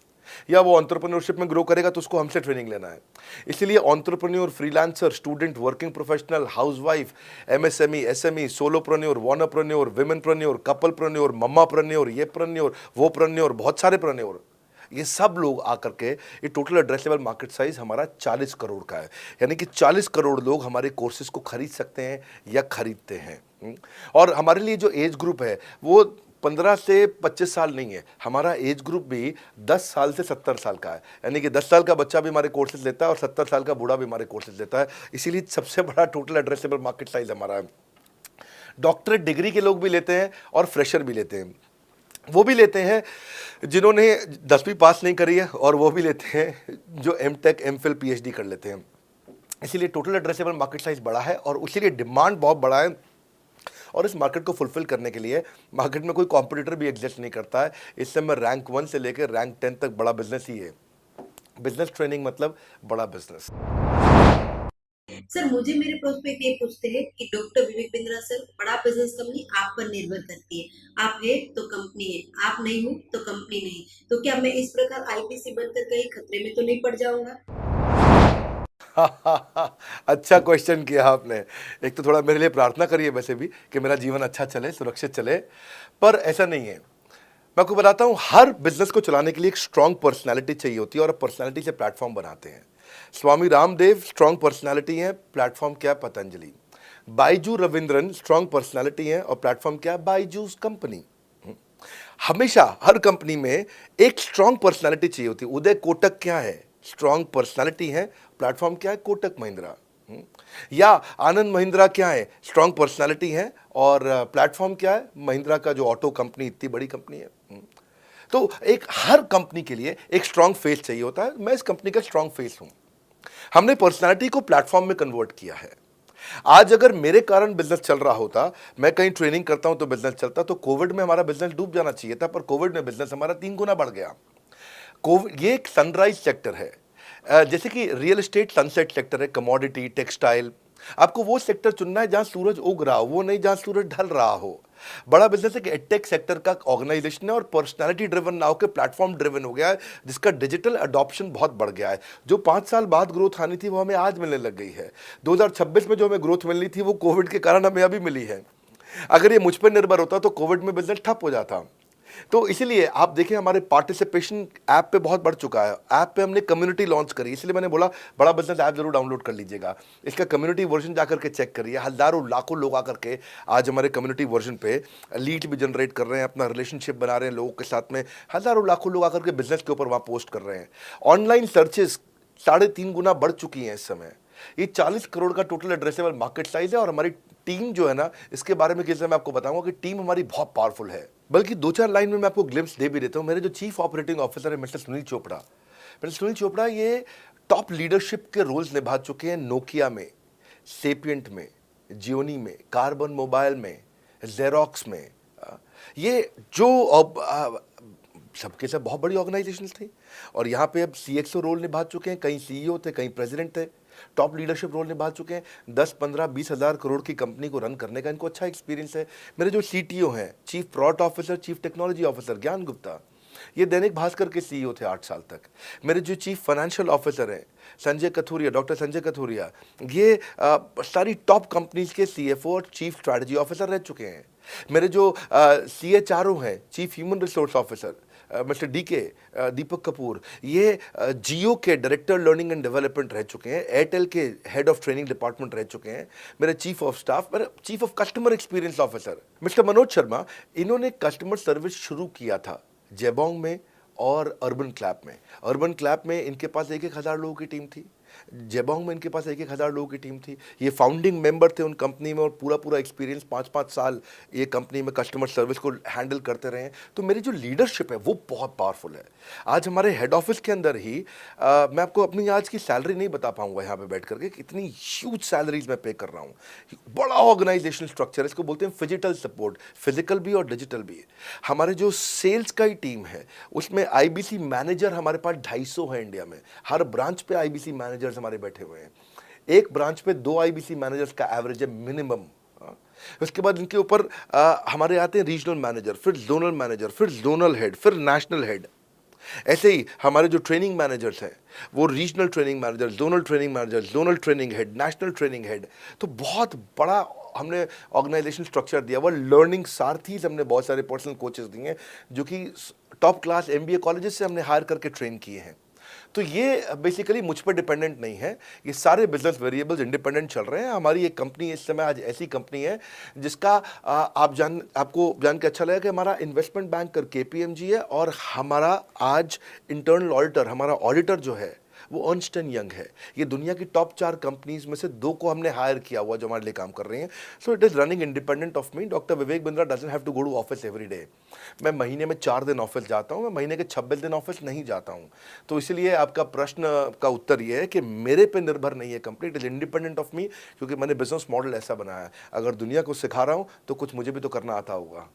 या वो एंटरप्रेन्योरशिप में ग्रो करेगा तो उसको हमसे ट्रेनिंग लेना है। इसीलिए entrepreneur, freelancer, student, working professional, housewife, MSME, SME, solopreneur, wantrepreneur, womenpreneur, couplepreneur, mommapreneur, ये प्रेन्योर, वो प्रेन्योर, बहुत सारे प्रेन्योर, ये सब लोग आकर के ये टोटल एड्रेसेबल मार्केट साइज हमारा 40 करोड़ का है। यानी कि 40 करोड़ लोग हमारे कोर्सेज को खरीद सकते हैं या खरीदते हैं। और हमारे लिए जो एज ग्रुप है वो 15 से 25 साल नहीं है, हमारा एज ग्रुप भी 10 साल से 70 साल का है। यानी कि 10 साल का बच्चा भी हमारे कोर्सेज लेता है और 70 साल का बूढ़ा भी हमारे कोर्सेज लेता है। इसीलिए सबसे बड़ा टोटल एड्रेसेबल मार्केट साइज हमारा है। डॉक्टरेट डिग्री के लोग भी लेते हैं और फ्रेशर भी लेते हैं। वो भी लेते हैं जिन्होंने 10वीं पास नहीं करी है, और वो भी लेते हैं जो एमटेक, एमफिल, पीएचडी कर लेते हैं। इसीलिए टोटल एड्रेसेबल मार्केट साइज बड़ा है और उसीलिए डिमांड बहुत बड़ा है। और इस मार्केट को फुलफिल करने के लिए मार्केट में कोई कॉम्पिटिटर भी एग्जिस्ट नहीं करता है। इस समय रैंक 1 से लेकर रैंक 10 तक बड़ा बिजनेस ही है। बिजनेस ट्रेनिंग मतलब बड़ा बिजनेस। सर, मुझे मेरे प्रोस्पेक्ट ये पूछते हैं कि डॉक्टर विवेक बिंद्रा सर, बड़ा बिजनेस कंपनी आप पर निर्भर करती है। आप है तो कंपनी है, आप नहीं हो तो कंपनी नहीं। तो क्या मैं इस प्रकार आईपीसी बनकर कहीं खतरे में तो नहीं पड़ जाऊंगा? अच्छा क्वेश्चन किया आपने। एक तो थोड़ा मेरे लिए प्रार्थना करिए वैसे भी कि मेरा जीवन अच्छा चले, सुरक्षित चले, पर ऐसा नहीं है। मैं आपको बताता हूँ, हर बिजनेस को चलाने के लिए एक स्ट्रांग पर्सनालिटी चाहिए होती है और पर्सनालिटी से प्लेटफॉर्म बनाते हैं। स्वामी रामदेव स्ट्रांग पर्सनालिटी है, प्लेटफॉर्म क्या? पतंजलि। बाइजू रविंद्रन स्ट्रांग पर्सनालिटी है और प्लेटफॉर्म क्या? बाइजूस कंपनी। हमेशा हर कंपनी में एक स्ट्रांग पर्सनालिटी चाहिए होती है। उदय कोटक क्या है? स्ट्रांग पर्सनालिटी है, प्लेटफॉर्म क्या है? कोटक महिंद्रा। या आनंद महिंद्रा क्या है? स्ट्रांग पर्सनालिटी है और प्लेटफॉर्म क्या है? महिंद्रा का जो ऑटो कंपनी, इतनी बड़ी कंपनी है। तो एक हर कंपनी के लिए एक स्ट्रांग फेस चाहिए होता है। मैं इस कंपनी का स्ट्रांग फेस हूं। हमने पर्सनालिटी को प्लेटफॉर्म में कन्वर्ट किया है। आज अगर मेरे कारण बिजनेस चल रहा होता, मैं कहीं ट्रेनिंग करता हूं तो बिजनेस चलता, तो कोविड में हमारा बिजनेस डूब जाना चाहिए था, पर कोविड में बिजनेस हमारा 3 गुना बढ़ गया। ये एक सनराइज सेक्टर है, जैसे कि रियल एस्टेट सनसेट सेक्टर है, कमोडिटी, टेक्सटाइल। आपको वो सेक्टर चुनना है जहां सूरज उग रहा हो, वो नहीं जहां सूरज ढल रहा हो। बड़ा बिजनेस है कि एडटेक सेक्टर का ऑर्गेनाइजेशन है और पर्सनालिटी ड्रिवन ना होकर प्लेटफॉर्म ड्रिवन हो गया है, जिसका डिजिटल अडॉप्शन बहुत बढ़ गया है। जो 5 साल बाद ग्रोथ आनी थी वो हमें आज मिलने लग गई है। 2026 में जो हमें ग्रोथ मिलनी थी वो कोविड के कारण हमें अभी मिली है। अगर ये मुझ पर निर्भर होता तो कोविड में बिजनेस ठप हो जाता। तो इसीलिए आप देखें, हमारे पार्टिसिपेशन ऐप पे बहुत बढ़ चुका है। ऐप पे हमने कम्युनिटी लॉन्च करी, इसलिए मैंने बोला बड़ा बिजनेस ऐप जरूर डाउनलोड कर लीजिएगा। इसका कम्युनिटी वर्जन जाकर के चेक करिए। हजारों लाखों लोग आकर के आज हमारे कम्युनिटी वर्जन पे लीड भी जनरेट कर रहे हैं, अपना रिलेशनशिप बना रहे हैं लोगों के साथ में। हजारों लाखों लोग आकर के बिजनेस के ऊपर वहाँ पोस्ट कर रहे हैं। ऑनलाइन सर्चेस 3.5 गुना बढ़ चुकी हैं इस समय। ये 40 करोड़ का टोटल एड्रेसेबल मार्केट साइज है और हमारी टीम जो है ना, इसके बारे में किसी मैं आपको बताऊंगा कि टीम हमारी बहुत पावरफुल है। बल्कि 2-4 लाइन में मैं आपको ग्लिम्स दे भी देता हूं। मेरे जो चीफ ऑपरेटिंग ऑफिसर है मिस्टर सुनील चोपड़ा, ये टॉप लीडरशिप के रोल्स निभा चुके हैं नोकिया में, सेपियंट में, जियोनी में, कार्बन मोबाइल में, जेरोक्स में। ये जो सबके सब बहुत बड़ी ऑर्गेनाइजेशन थी और यहाँ पे अब CXO रोल निभा चुके हैं। कहीं CEO थे, कहीं प्रेसिडेंट थे। टॉप लीडरशिप रोल निभा चुके हैं। 10, 15, 20 हज़ार करोड़ की कंपनी को रन करने का इनको अच्छा एक्सपीरियंस है। मेरे जो CTO हैं, chief product officer, chief technology officer ज्ञान गुप्ता, ये दैनिक भास्कर के CEO थे 8 साल तक। मेरे जो चीफ फाइनेंशियल ऑफिसर हैं संजय कथुरिया, डॉक्टर संजय कथुरिया, ये सारी टॉप कंपनीज के CFO और चीफ स्ट्रैटेजी ऑफिसर रह चुके हैं। मेरे जो CHRO हैं, chief human resource officer mister DK Deepak Kapoor, ये जियो के डायरेक्टर लर्निंग एंड डेवलपमेंट रह चुके हैं। एयरटेल के हेड ऑफ ट्रेनिंग डिपार्टमेंट रह चुके हैं। मेरे चीफ ऑफ स्टाफ, मेरे chief of customer experience officer mister Manoj Sharma, इन्होंने कस्टमर सर्विस शुरू किया था जेबोंग में और अर्बन क्लैप में। अर्बन क्लैप में इनके पास 1-1 हज़ार लोगों की टीम थी। जेबोंग में इनके पास 1,000 लोगों की टीम थी। ये फाउंडिंग मेंबर थे उन कंपनी में और पूरा एक्सपीरियंस 5-5 साल ये कंपनी में कस्टमर सर्विस को हैंडल करते रहे हैं। तो मेरी जो लीडरशिप है वो बहुत पावरफुल है। आज हमारे हेड ऑफिस के अंदर ही मैं आपको अपनी आज की सैलरी नहीं बता पाऊंगा यहाँ पे बैठ करके, कितनी ह्यूज सैलरीज मैं पे कर रहा हूँ। बड़ा ऑर्गेनाइजेशनल स्ट्रक्चर, इसको बोलते हैं फिजिटल सपोर्ट, फिजिकल भी और डिजिटल भी। हमारे जो सेल्स का ही टीम है उसमें आईबीसी मैनेजर हमारे पास 250 है इंडिया में। हर ब्रांच पे आईबीसी मैनेजर्स हमारे बैठे हुए हैं। एक ब्रांच पे 2 आईबीसी मैनेजर्स का एवरेज है मिनिमम। उसके बाद इनके ऊपर हमारे आते हैं रीजनल मैनेजर, फिर जोनल मैनेजर, फिर जोनल हेड, फिर नेशनल हेड। ऐसे ही हमारे जो ट्रेनिंग मैनेजर्स हैं वो regional training manager, zonal training manager, zonal training head, national training head. तो बहुत बड़ा हमने ऑर्गेनाइजेशन स्ट्रक्चर दिया हुआ। लर्निंग सारथीज हमने बहुत सारे पर्सनल कोचेस दिए हैं जो कि टॉप क्लास एमबीए कॉलेजेस से हमने हायर करके ट्रेन किए हैं। तो ये बेसिकली मुझ पर डिपेंडेंट नहीं है, ये सारे बिजनेस वेरिएबल्स इंडिपेंडेंट चल रहे हैं। हमारी एक कंपनी इस समय आज ऐसी कंपनी है जिसका आपको जान के अच्छा लगेगा कि हमारा इन्वेस्टमेंट बैंकर केपीएमजी है और हमारा आज इंटरनल ऑडिटर, हमारा ऑडिटर जो है वो अर्न्स्ट एंड यंग है। ये दुनिया की टॉप 4 कंपनीज में से 2 को हमने हायर किया हुआ जो हमारे लिए काम कर रही हैं। So it is running independent of me. Doctor Vivek Bindra doesn't have to go to office every day. मैं महीने में 4 दिन ऑफिस जाता हूँ, मैं महीने के 26 दिन ऑफिस नहीं जाता हूँ। तो इसलिए आपका प्रश्न का उत्तर ये है कि मेरे पे निर्भर नहीं है company, it is independent of मी, क्योंकि मैंने बिजनेस मॉडल ऐसा बनाया है। अगर दुनिया को सिखा रहा हूँ तो कुछ मुझे भी तो करना आता होगा।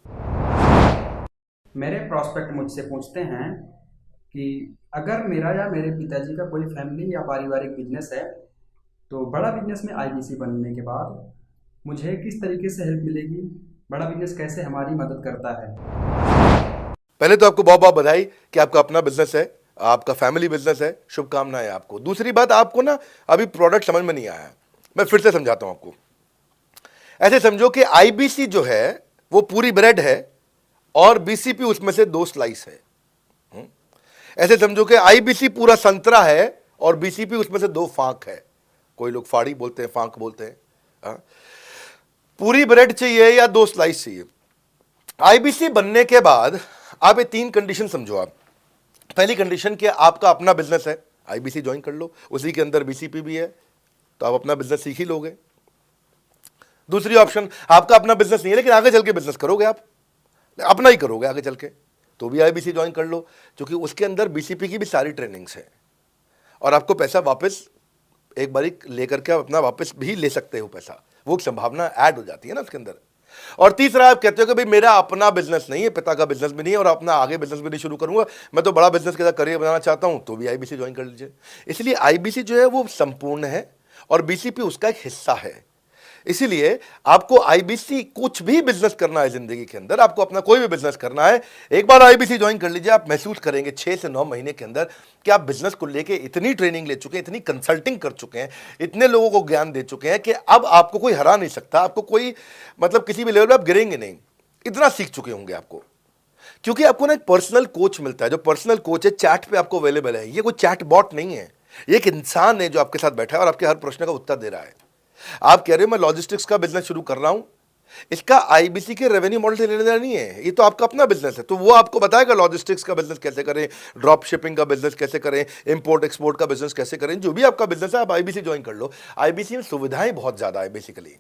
मेरे प्रॉस्पेक्ट मुझसे पूछते हैं कि अगर मेरा या मेरे पिताजी का कोई फैमिली या पारिवारिक बिजनेस है तो बड़ा बिजनेस में आईबीसी बनने के बाद मुझे किस तरीके से हेल्प मिलेगी, बड़ा बिजनेस कैसे हमारी मदद करता है। पहले तो आपको बहुत बहुत बधाई कि आपका अपना बिजनेस है, आपका फैमिली बिजनेस है, शुभकामनाएं आपको। दूसरी बात, आपको ना अभी प्रोडक्ट समझ में नहीं आया है, मैं फिर से समझाता हूं आपको। ऐसे समझो कि आईबीसी जो है वो पूरी ब्रेड है और बीसीपी उसमें से 2 स्लाइस है। ऐसे समझो कि आईबीसी पूरा संतरा है और बीसीपी उसमें से 2 फांक है। कोई लोग फाड़ी बोलते हैं, फांक बोलते हैं। पूरी ब्रेड चाहिए या 2 स्लाइस चाहिए। आईबीसी बनने के बाद आप ये 3 कंडीशन समझो। आप पहली कंडीशन कि आपका अपना बिजनेस है, आईबीसी ज्वाइन कर लो, उसी के अंदर बीसीपी भी है, तो आप अपना बिजनेस सीख ही लोगे। दूसरी ऑप्शन, आपका अपना बिजनेस नहीं है लेकिन आगे चल के बिजनेस करोगे, आप अपना ही करोगे आगे चल के, तो भी आईबीसी ज्वाइन कर लो, क्योंकि उसके अंदर बीसीपी की भी सारी ट्रेनिंग्स है और आपको पैसा वापस एक बारी लेकर के आप अपना वापस भी ले सकते हो पैसा, वो संभावना ऐड हो जाती है ना उसके अंदर। और तीसरा, आप कहते हो कि भाई मेरा अपना बिजनेस नहीं है, पिता का बिजनेस भी नहीं है और अपना आगे बिजनेस भी नहीं शुरू करूंगा, मैं तो बड़ा बिजनेस के साथ करियर बनाना चाहता हूं, तो भी आईबीसी ज्वाइन कर लीजिए। इसलिए आईबीसी जो है वो संपूर्ण है और बीसीपी उसका एक हिस्सा है। इसीलिए आपको आईबीसी, कुछ भी बिजनेस करना है जिंदगी के अंदर, आपको अपना कोई भी बिजनेस करना है, एक बार आईबीसी ज्वाइन कर लीजिए। आप महसूस करेंगे 6 से 9 महीने के अंदर कि आप बिजनेस को लेके इतनी ट्रेनिंग ले चुके हैं, इतनी कंसल्टिंग कर चुके हैं, इतने लोगों को ज्ञान दे चुके हैं कि अब आपको कोई हरा नहीं सकता, आपको कोई मतलब किसी भी लेवल पर आप गिरेंगे नहीं, इतना सीख चुके होंगे आपको। क्योंकि आपको ना एक पर्सनल कोच मिलता है, जो पर्सनल कोच है चैट पे आपको अवेलेबल है। ये कोई चैट बॉट नहीं है, ये एक इंसान है जो आपके साथ बैठा है और आपके हर प्रश्न का उत्तर दे रहा है। आप कह रहे हो मैं लॉजिस्टिक्स का बिजनेस शुरू कर रहा हूं, इसका आईबीसी के रेवेन्यू मॉडल से लेने देना नहीं है, ये तो आपका अपना बिजनेस है, तो वो आपको बताएगा लॉजिस्टिक्स का बिजनेस कैसे करें, ड्रॉप शिपिंग का बिजनेस कैसे करें, इंपोर्ट एक्सपोर्ट का बिजनेस कैसे करें, जो भी आपका बिजनेस है आप आईबीसी ज्वाइन कर लो। आईबीसी में सुविधाएं बहुत ज्यादा है बेसिकली,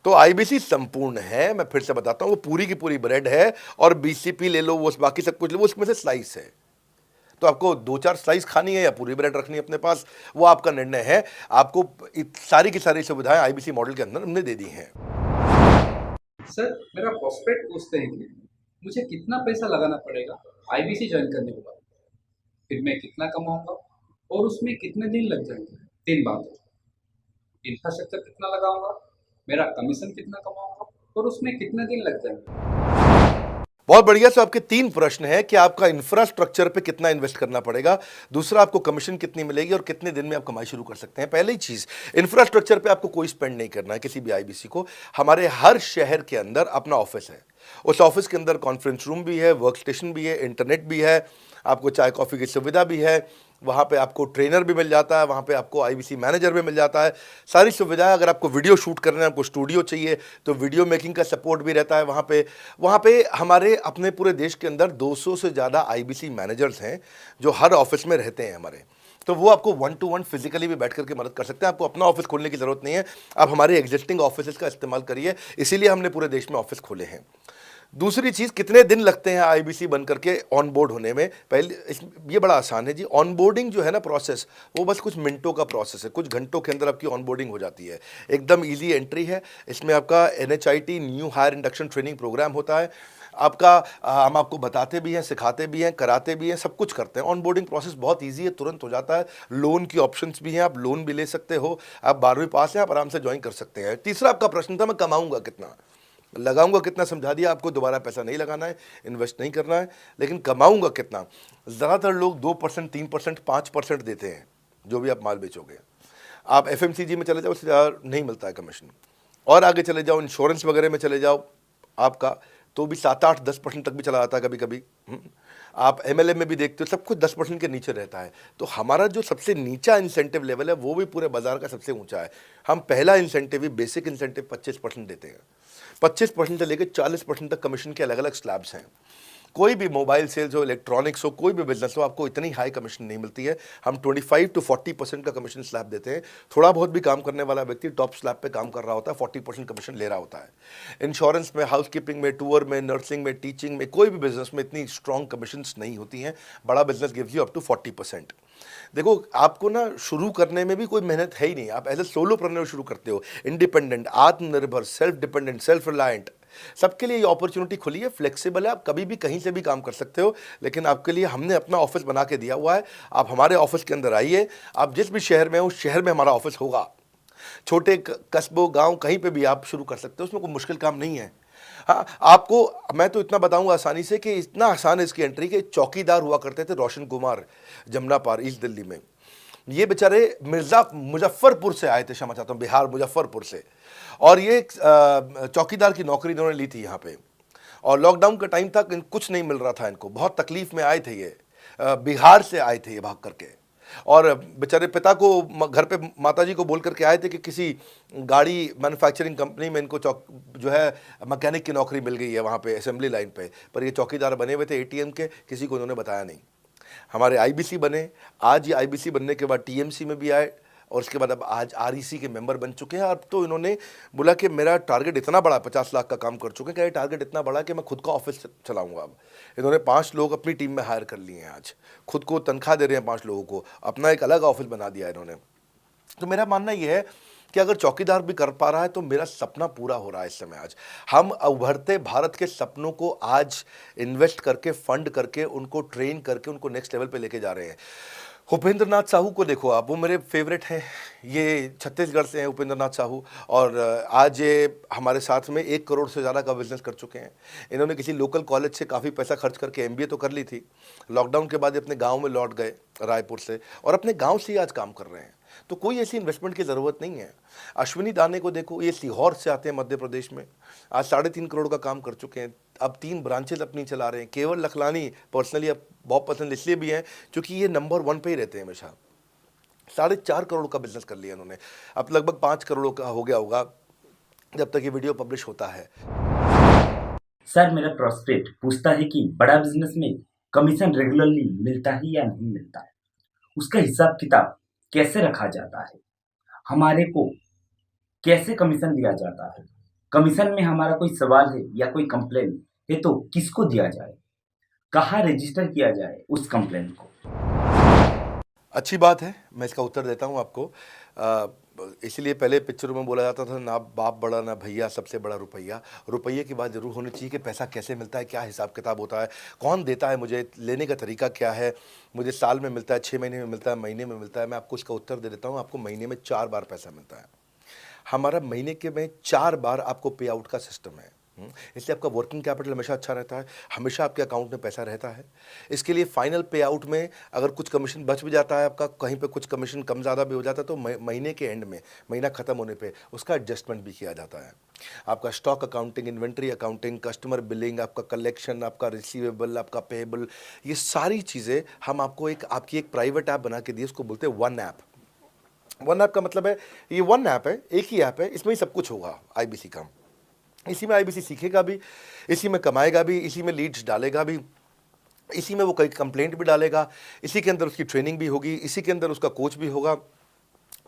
तो आईबीसी संपूर्ण है। मैं फिर से बताता हूं, वो पूरी की पूरी ब्रेड है और बीसीपी ले लो, वो बाकी सब कुछ ले लो, उसमें से स्लाइस है। तो आपको 2-4 स्लाइस खानी है या पूरी ब्रेड रखनी है अपने पास, वो आपका निर्णय है। आपको सारी की सारी सुविधाएं आईबीसी मॉडल के अंदर हमने दे दी हैं। सर, मेरा प्रॉस्पेक्ट पूछते हैं कि मुझे कितना पैसा लगाना पड़ेगा आईबीसी ज्वाइन करने के बाद, फिर मैं कितना कमाऊंगा और उसमें कितने दिन लग जाएंगे। 3 बातें, इंफ्रास्ट्रक्चर कितना लगाऊंगा, मेरा कमीशन कितना कमाऊंगा और उसमें कितने दिन लग जाएंगे। बहुत बढ़िया। सो आपके 3 प्रश्न हैं कि आपका इंफ्रास्ट्रक्चर पे कितना इन्वेस्ट करना पड़ेगा, दूसरा आपको कमीशन कितनी मिलेगी और कितने दिन में आप कमाई शुरू कर सकते हैं। पहली चीज, इंफ्रास्ट्रक्चर पे आपको कोई स्पेंड नहीं करना है किसी भी आईबीसी को। हमारे हर शहर के अंदर अपना ऑफिस है, उस ऑफिस के अंदर कॉन्फ्रेंस रूम भी है, वर्क स्टेशन भी है, इंटरनेट भी है, आपको चाय कॉफ़ी की सुविधा भी है, वहाँ पे आपको ट्रेनर भी मिल जाता है, वहाँ पे आपको आईबीसी मैनेजर भी मिल जाता है, सारी सुविधाएं। अगर आपको वीडियो शूट करना है, आपको स्टूडियो चाहिए तो वीडियो मेकिंग का सपोर्ट भी रहता है वहाँ पे हमारे अपने पूरे देश के अंदर 200 से ज़्यादा आईबीसी मैनेजर्स हैं जो हर ऑफिस में रहते हैं हमारे। तो वो आपको 1-to-1 फिजिकली भी बैठ करके मदद कर सकते हैं। आपको अपना ऑफिस खोलने की ज़रूरत नहीं है, आप हमारे एग्जिस्टिंग ऑफिस का इस्तेमाल करिए, इसीलिए हमने पूरे देश में ऑफिस खोले हैं। दूसरी चीज़, कितने दिन लगते हैं आईबीसी बन करके ऑन बोर्ड होने में? ये बड़ा आसान है जी। ऑन बोर्डिंग जो है ना प्रोसेस, वो बस कुछ मिनटों का प्रोसेस है, कुछ घंटों के अंदर आपकी ऑन बोर्डिंग हो जाती है। एकदम ईजी एंट्री है। इसमें आपका NHIT new hire induction training program होता है। आपका हम आपको बताते भी हैं, सिखाते भी हैं, कराते भी हैं, सब कुछ करते हैं। ऑन बोर्डिंग प्रोसेस बहुत ईजी है, तुरंत हो जाता है। लोन की ऑप्शंस भी हैं, आप लोन भी ले सकते हो। आप 12वीं पास हैं, आप आराम से ज्वाइन कर सकते हैं। तीसरा आपका प्रश्न था, मैं कमाऊंगा कितना, लगाऊंगा कितना, समझा दिया आपको। दोबारा पैसा नहीं लगाना है, इन्वेस्ट नहीं करना है, लेकिन कमाऊंगा कितना। ज़्यादातर लोग 2%, 3%, 5% देते हैं जो भी आप माल बेचोगे। आप FMCG में चले जाओ, उससे ज़्यादा नहीं मिलता है कमीशन। और आगे चले जाओ, इंश्योरेंस वगैरह में चले जाओ आपका, तो भी 7, 8, 10% तक भी चला जाता है कभी कभी। आप MLM में भी देखते हो, सब कुछ 10% के नीचे रहता है। तो हमारा जो सबसे नीचा इंसेंटिव लेवल है, वो भी पूरे बाजार का सबसे ऊंचा है। हम पहला इंसेंटिव ही, बेसिक इंसेंटिव 25% देते हैं। 25% से लेकर 40% तक कमीशन के अलग अलग स्लैब्स हैं। कोई भी मोबाइल सेल्स हो, इलेक्ट्रॉनिक्स हो, कोई भी बिजनेस हो, आपको इतनी हाई कमीशन नहीं मिलती है। हम 25 to 40% का कमीशन स्लैब देते हैं। थोड़ा बहुत भी काम करने वाला व्यक्ति टॉप स्लैब पे काम कर रहा होता है, 40% कमीशन ले रहा होता है। इंश्योरेंस में, हाउसकीपिंग में, टूर में, नर्सिंग में, टीचिंग में, कोई भी बिजनेस में इतनी स्ट्रॉन्ग कमीशंस नहीं होती हैं। बड़ा business gives you up to 40%। देखो, आपको ना शुरू करने में भी कोई मेहनत है ही नहीं। आप एज ए सोलोप्रेन्योर शुरू करते हो, इंडिपेंडेंट, आत्मनिर्भर, सेल्फ डिपेंडेंट, सेल्फ रिलायंट, सबके लिए ये अपॉर्चुनिटी खुली है। फ्लेक्सिबल है, आप कभी भी कहीं से भी काम कर सकते हो। लेकिन आपके लिए हमने अपना ऑफिस बना के दिया हुआ है। आप हमारे ऑफिस के अंदर आइए, आप जिस भी शहर में हो, उस शहर में हमारा ऑफिस होगा। छोटे कस्बों, गांव, कहीं पे भी आप शुरू कर सकते हो, उसमें कोई मुश्किल काम नहीं है। हाँ, आपको मैं तो इतना बताऊंगा आसानी से कि इतना आसान है इसकी एंट्री, कि चौकीदार हुआ करते थे रोशन कुमार, जमुना पार, ईस्ट दिल्ली में। ये बेचारे मुजफ्फरपुर से आए थे, क्षमा चाहता हूँ, बिहार मुजफ्फरपुर से। और ये चौकीदार की नौकरी इन्होंने ली थी यहाँ पे। और लॉकडाउन का टाइम था, कुछ नहीं मिल रहा था इनको, बहुत तकलीफ में आए थे ये। बिहार से आए थे ये भाग करके। और बेचारे पिता को घर पे माताजी को बोल करके आए थे कि किसी गाड़ी मैन्युफैक्चरिंग कंपनी में इनको जो है मैकेनिक की नौकरी मिल गई है वहाँ पे असेंबली लाइन पे। पर ये चौकीदार बने हुए थे ATM के, किसी को उन्होंने बताया नहीं। हमारे IBC बने, आज ये IBC बनने के बाद TMC में भी आए, और उसके बाद अब आज REC के मेंबर बन चुके हैं। अब तो इन्होंने बोला कि मेरा टारगेट इतना बड़ा, 50 लाख का काम कर चुके हैं, कि ये टारगेट इतना बड़ा कि मैं खुद का ऑफिस चलाऊंगा। अब इन्होंने 5 लोग अपनी टीम में हायर कर लिए हैं। आज खुद को तनख्वाह दे रहे हैं 5 लोगों को, अपना एक अलग ऑफिस बना दिया इन्होंने। तो मेरा मानना यह है कि अगर चौकीदार भी कर पा रहा है तो मेरा सपना पूरा हो रहा है इस समय। आज हम उभरते भारत के सपनों को आज इन्वेस्ट करके, फंड करके, उनको ट्रेन करके, उनको नेक्स्ट लेवल पे लेके जा रहे हैं। उपेंद्र नाथ साहू को देखो आप, वो मेरे फेवरेट हैं। ये छत्तीसगढ़ से हैं उपेंद्र नाथ साहू, और आज ये हमारे साथ में 1 करोड़ से ज़्यादा का बिजनेस कर चुके हैं। इन्होंने किसी लोकल कॉलेज से काफ़ी पैसा खर्च करके MBA तो कर ली थी। लॉकडाउन के बाद अपने गांव में लौट गए रायपुर से, और अपने गांव से ही आज काम कर रहे हैं। तो कोई ऐसी इन्वेस्टमेंट की ज़रूरत नहीं है। अश्विनी दाने को देखो, ये सीहोर से आते हैं मध्य प्रदेश में, आज 3.5 करोड़ का काम कर चुके हैं। अब 3 ब्रांचेज अपनी चला रहे हैं। केवल लखलानी पर्सनली अब बहुत पसंद इसलिए भी हैं क्योंकि ये नंबर 1 पे ही रहते हैं हमेशा। 4.5 करोड़ का बिजनेस कर लिया इन्होंने। अब लगभग 5 करोड़ का हो गया होगा जब तक ये वीडियो पब्लिश होता है। सर, मेरा प्रॉस्पेक्ट पूछता है कि बड़ा बिजनेस में कमीशन रेगुलरली मिलता है या नहीं मिलता है, उसका हिसाब किताब कैसे रखा जाता है, हमारे को कैसे कमीशन दिया जाता है, कमीशन में हमारा कोई सवाल है या कोई कंप्लेन है तो किसको दिया जाए, कहाँ रजिस्टर किया जाए उस कंप्लेन को। अच्छी बात है, मैं इसका उत्तर देता हूँ आपको। इसलिए पहले पिक्चरों में बोला जाता था, ना बाप बड़ा ना भैया, सबसे बड़ा रुपया। रुपये की बात जरूर होनी चाहिए कि पैसा कैसे मिलता है, क्या हिसाब किताब होता है, कौन देता है, मुझे लेने का तरीका क्या है, मुझे साल में मिलता है, 6 महीने में मिलता है, महीने में मिलता है। मैं आपको इसका उत्तर दे देता हूँ। आपको महीने में 4 बार पैसा मिलता है। हमारा महीने के में 4 बार आपको पे आउट का सिस्टम है। इसलिए आपका वर्किंग कैपिटल हमेशा अच्छा रहता है, हमेशा आपके अकाउंट में पैसा रहता है। इसके लिए फाइनल पे आउट में अगर कुछ कमीशन बच भी जाता है आपका, कहीं पे कुछ कमीशन कम ज़्यादा भी हो जाता है, तो महीने के एंड में, महीना ख़त्म होने पे उसका एडजस्टमेंट भी किया जाता है। आपका stock accounting, inventory accounting, customer billing, आपका कलेक्शन, आपका रिसीवेबल, आपका पेएबल, ये सारी चीज़ें हम आपको आपकी एक प्राइवेट ऐप बना के दिए, उसको बोलते हैं वन ऐप। वन ऐप का मतलब है, ये वन ऐप है, एक ही ऐप है, इसमें ही सब कुछ होगा IBC का। इसी में IBC सीखेगा भी, इसी में कमाएगा भी, इसी में लीड्स डालेगा भी, इसी में वो कई कंप्लेंट भी डालेगा, इसी के अंदर उसकी ट्रेनिंग भी होगी, इसी के अंदर उसका कोच भी होगा,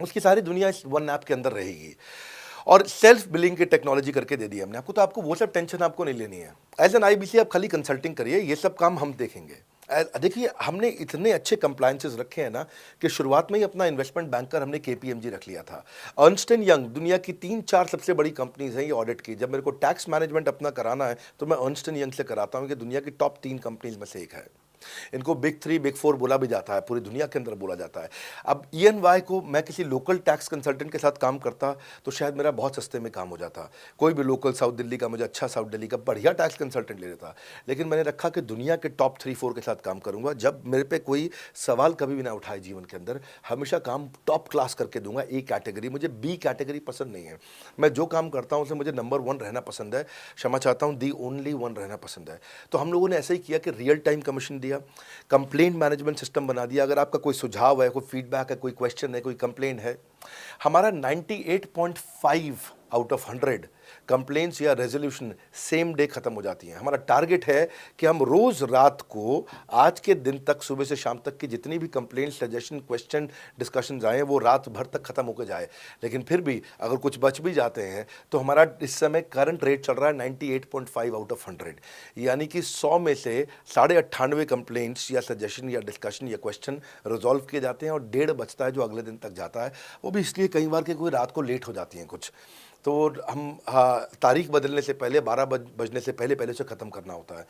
उसकी सारी दुनिया इस वन ऐप के अंदर रहेगी। और सेल्फ बिलिंग की टेक्नोलॉजी करके दे दी हमने आपको, तो आपको वो सब टेंशन आपको नहीं लेनी है। एज एन आईबीसी आप खाली कंसल्टिंग करिए, ये सब काम हम देखेंगे। देखिए हमने इतने अच्छे कंप्लायंसेस रखे हैं ना कि शुरुआत में ही अपना इन्वेस्टमेंट बैंकर हमने केपीएमजी रख लिया था। अर्नस्ट एंड यंग दुनिया की 3-4 सबसे बड़ी कंपनीज हैं ये ऑडिट की। जब मेरे को टैक्स मैनेजमेंट अपना कराना है तो मैं अर्नस्ट एंड यंग से कराता हूँ कि दुनिया की टॉप 3 कंपनीज में से एक है। इनको बिग 3 बिग 4 बोला भी जाता है, पूरी दुनिया के अंदर बोला जाता है। अब EY को मैं किसी लोकल टैक्स कंसल्टेंट के साथ काम करता तो शायद मेरा बहुत सस्ते में काम हो जाता। कोई भी लोकल साउथ दिल्ली का, मुझे अच्छा साउथ दिल्ली का बढ़िया टैक्स कंसल्टेंट ले लेता। लेकिन मैंने रखा कि दुनिया के टॉप 3-4 के साथ काम करूंगा। जब मेरे पे कोई सवाल कभी भी ना उठाए जीवन के अंदर, हमेशा काम टॉप क्लास करके दूंगा। ए कैटेगरी, मुझे बी कैटेगरी पसंद नहीं है। मैं जो काम करता हूँ उसे मुझे नंबर 1 रहना पसंद है, क्षमा चाहता हूँ, दी ओनली 1 रहना पसंद है। तो हम लोगों ने ऐसा ही किया कि रियल टाइम कमीशन दिया, कंप्लेंट मैनेजमेंट सिस्टम बना दिया। अगर आपका कोई सुझाव है, कोई फीडबैक है, कोई क्वेश्चन है, कोई कंप्लेंट है, हमारा 98.5 आउट ऑफ 100 कंप्लेंट्स या रेजोल्यूशन सेम डे खत्म हो जाती हैं। हमारा टारगेट है कि हम रोज रात को आज के दिन तक, सुबह से शाम तक की जितनी भी कंप्लेंट, सजेशन, क्वेश्चन, डिस्कशन आए वो रात भर तक खत्म होकर जाए। लेकिन फिर भी अगर कुछ बच भी जाते हैं तो हमारा इस समय करंट रेट चल रहा है 98.5 आउट ऑफ 100, यानी कि 100 में से 98.5 कंप्लेंट्स या सजेशन या डिस्कशन या क्वेश्चन रिजॉल्व किए जाते हैं और 1.5 बचता है जो अगले दिन तक जाता है। वो भी इसलिए कई बार कि कोई रात को लेट हो जाती हैं कुछ, तो हम तारीख बदलने से पहले 12 बजने से पहले से ख़त्म करना होता है।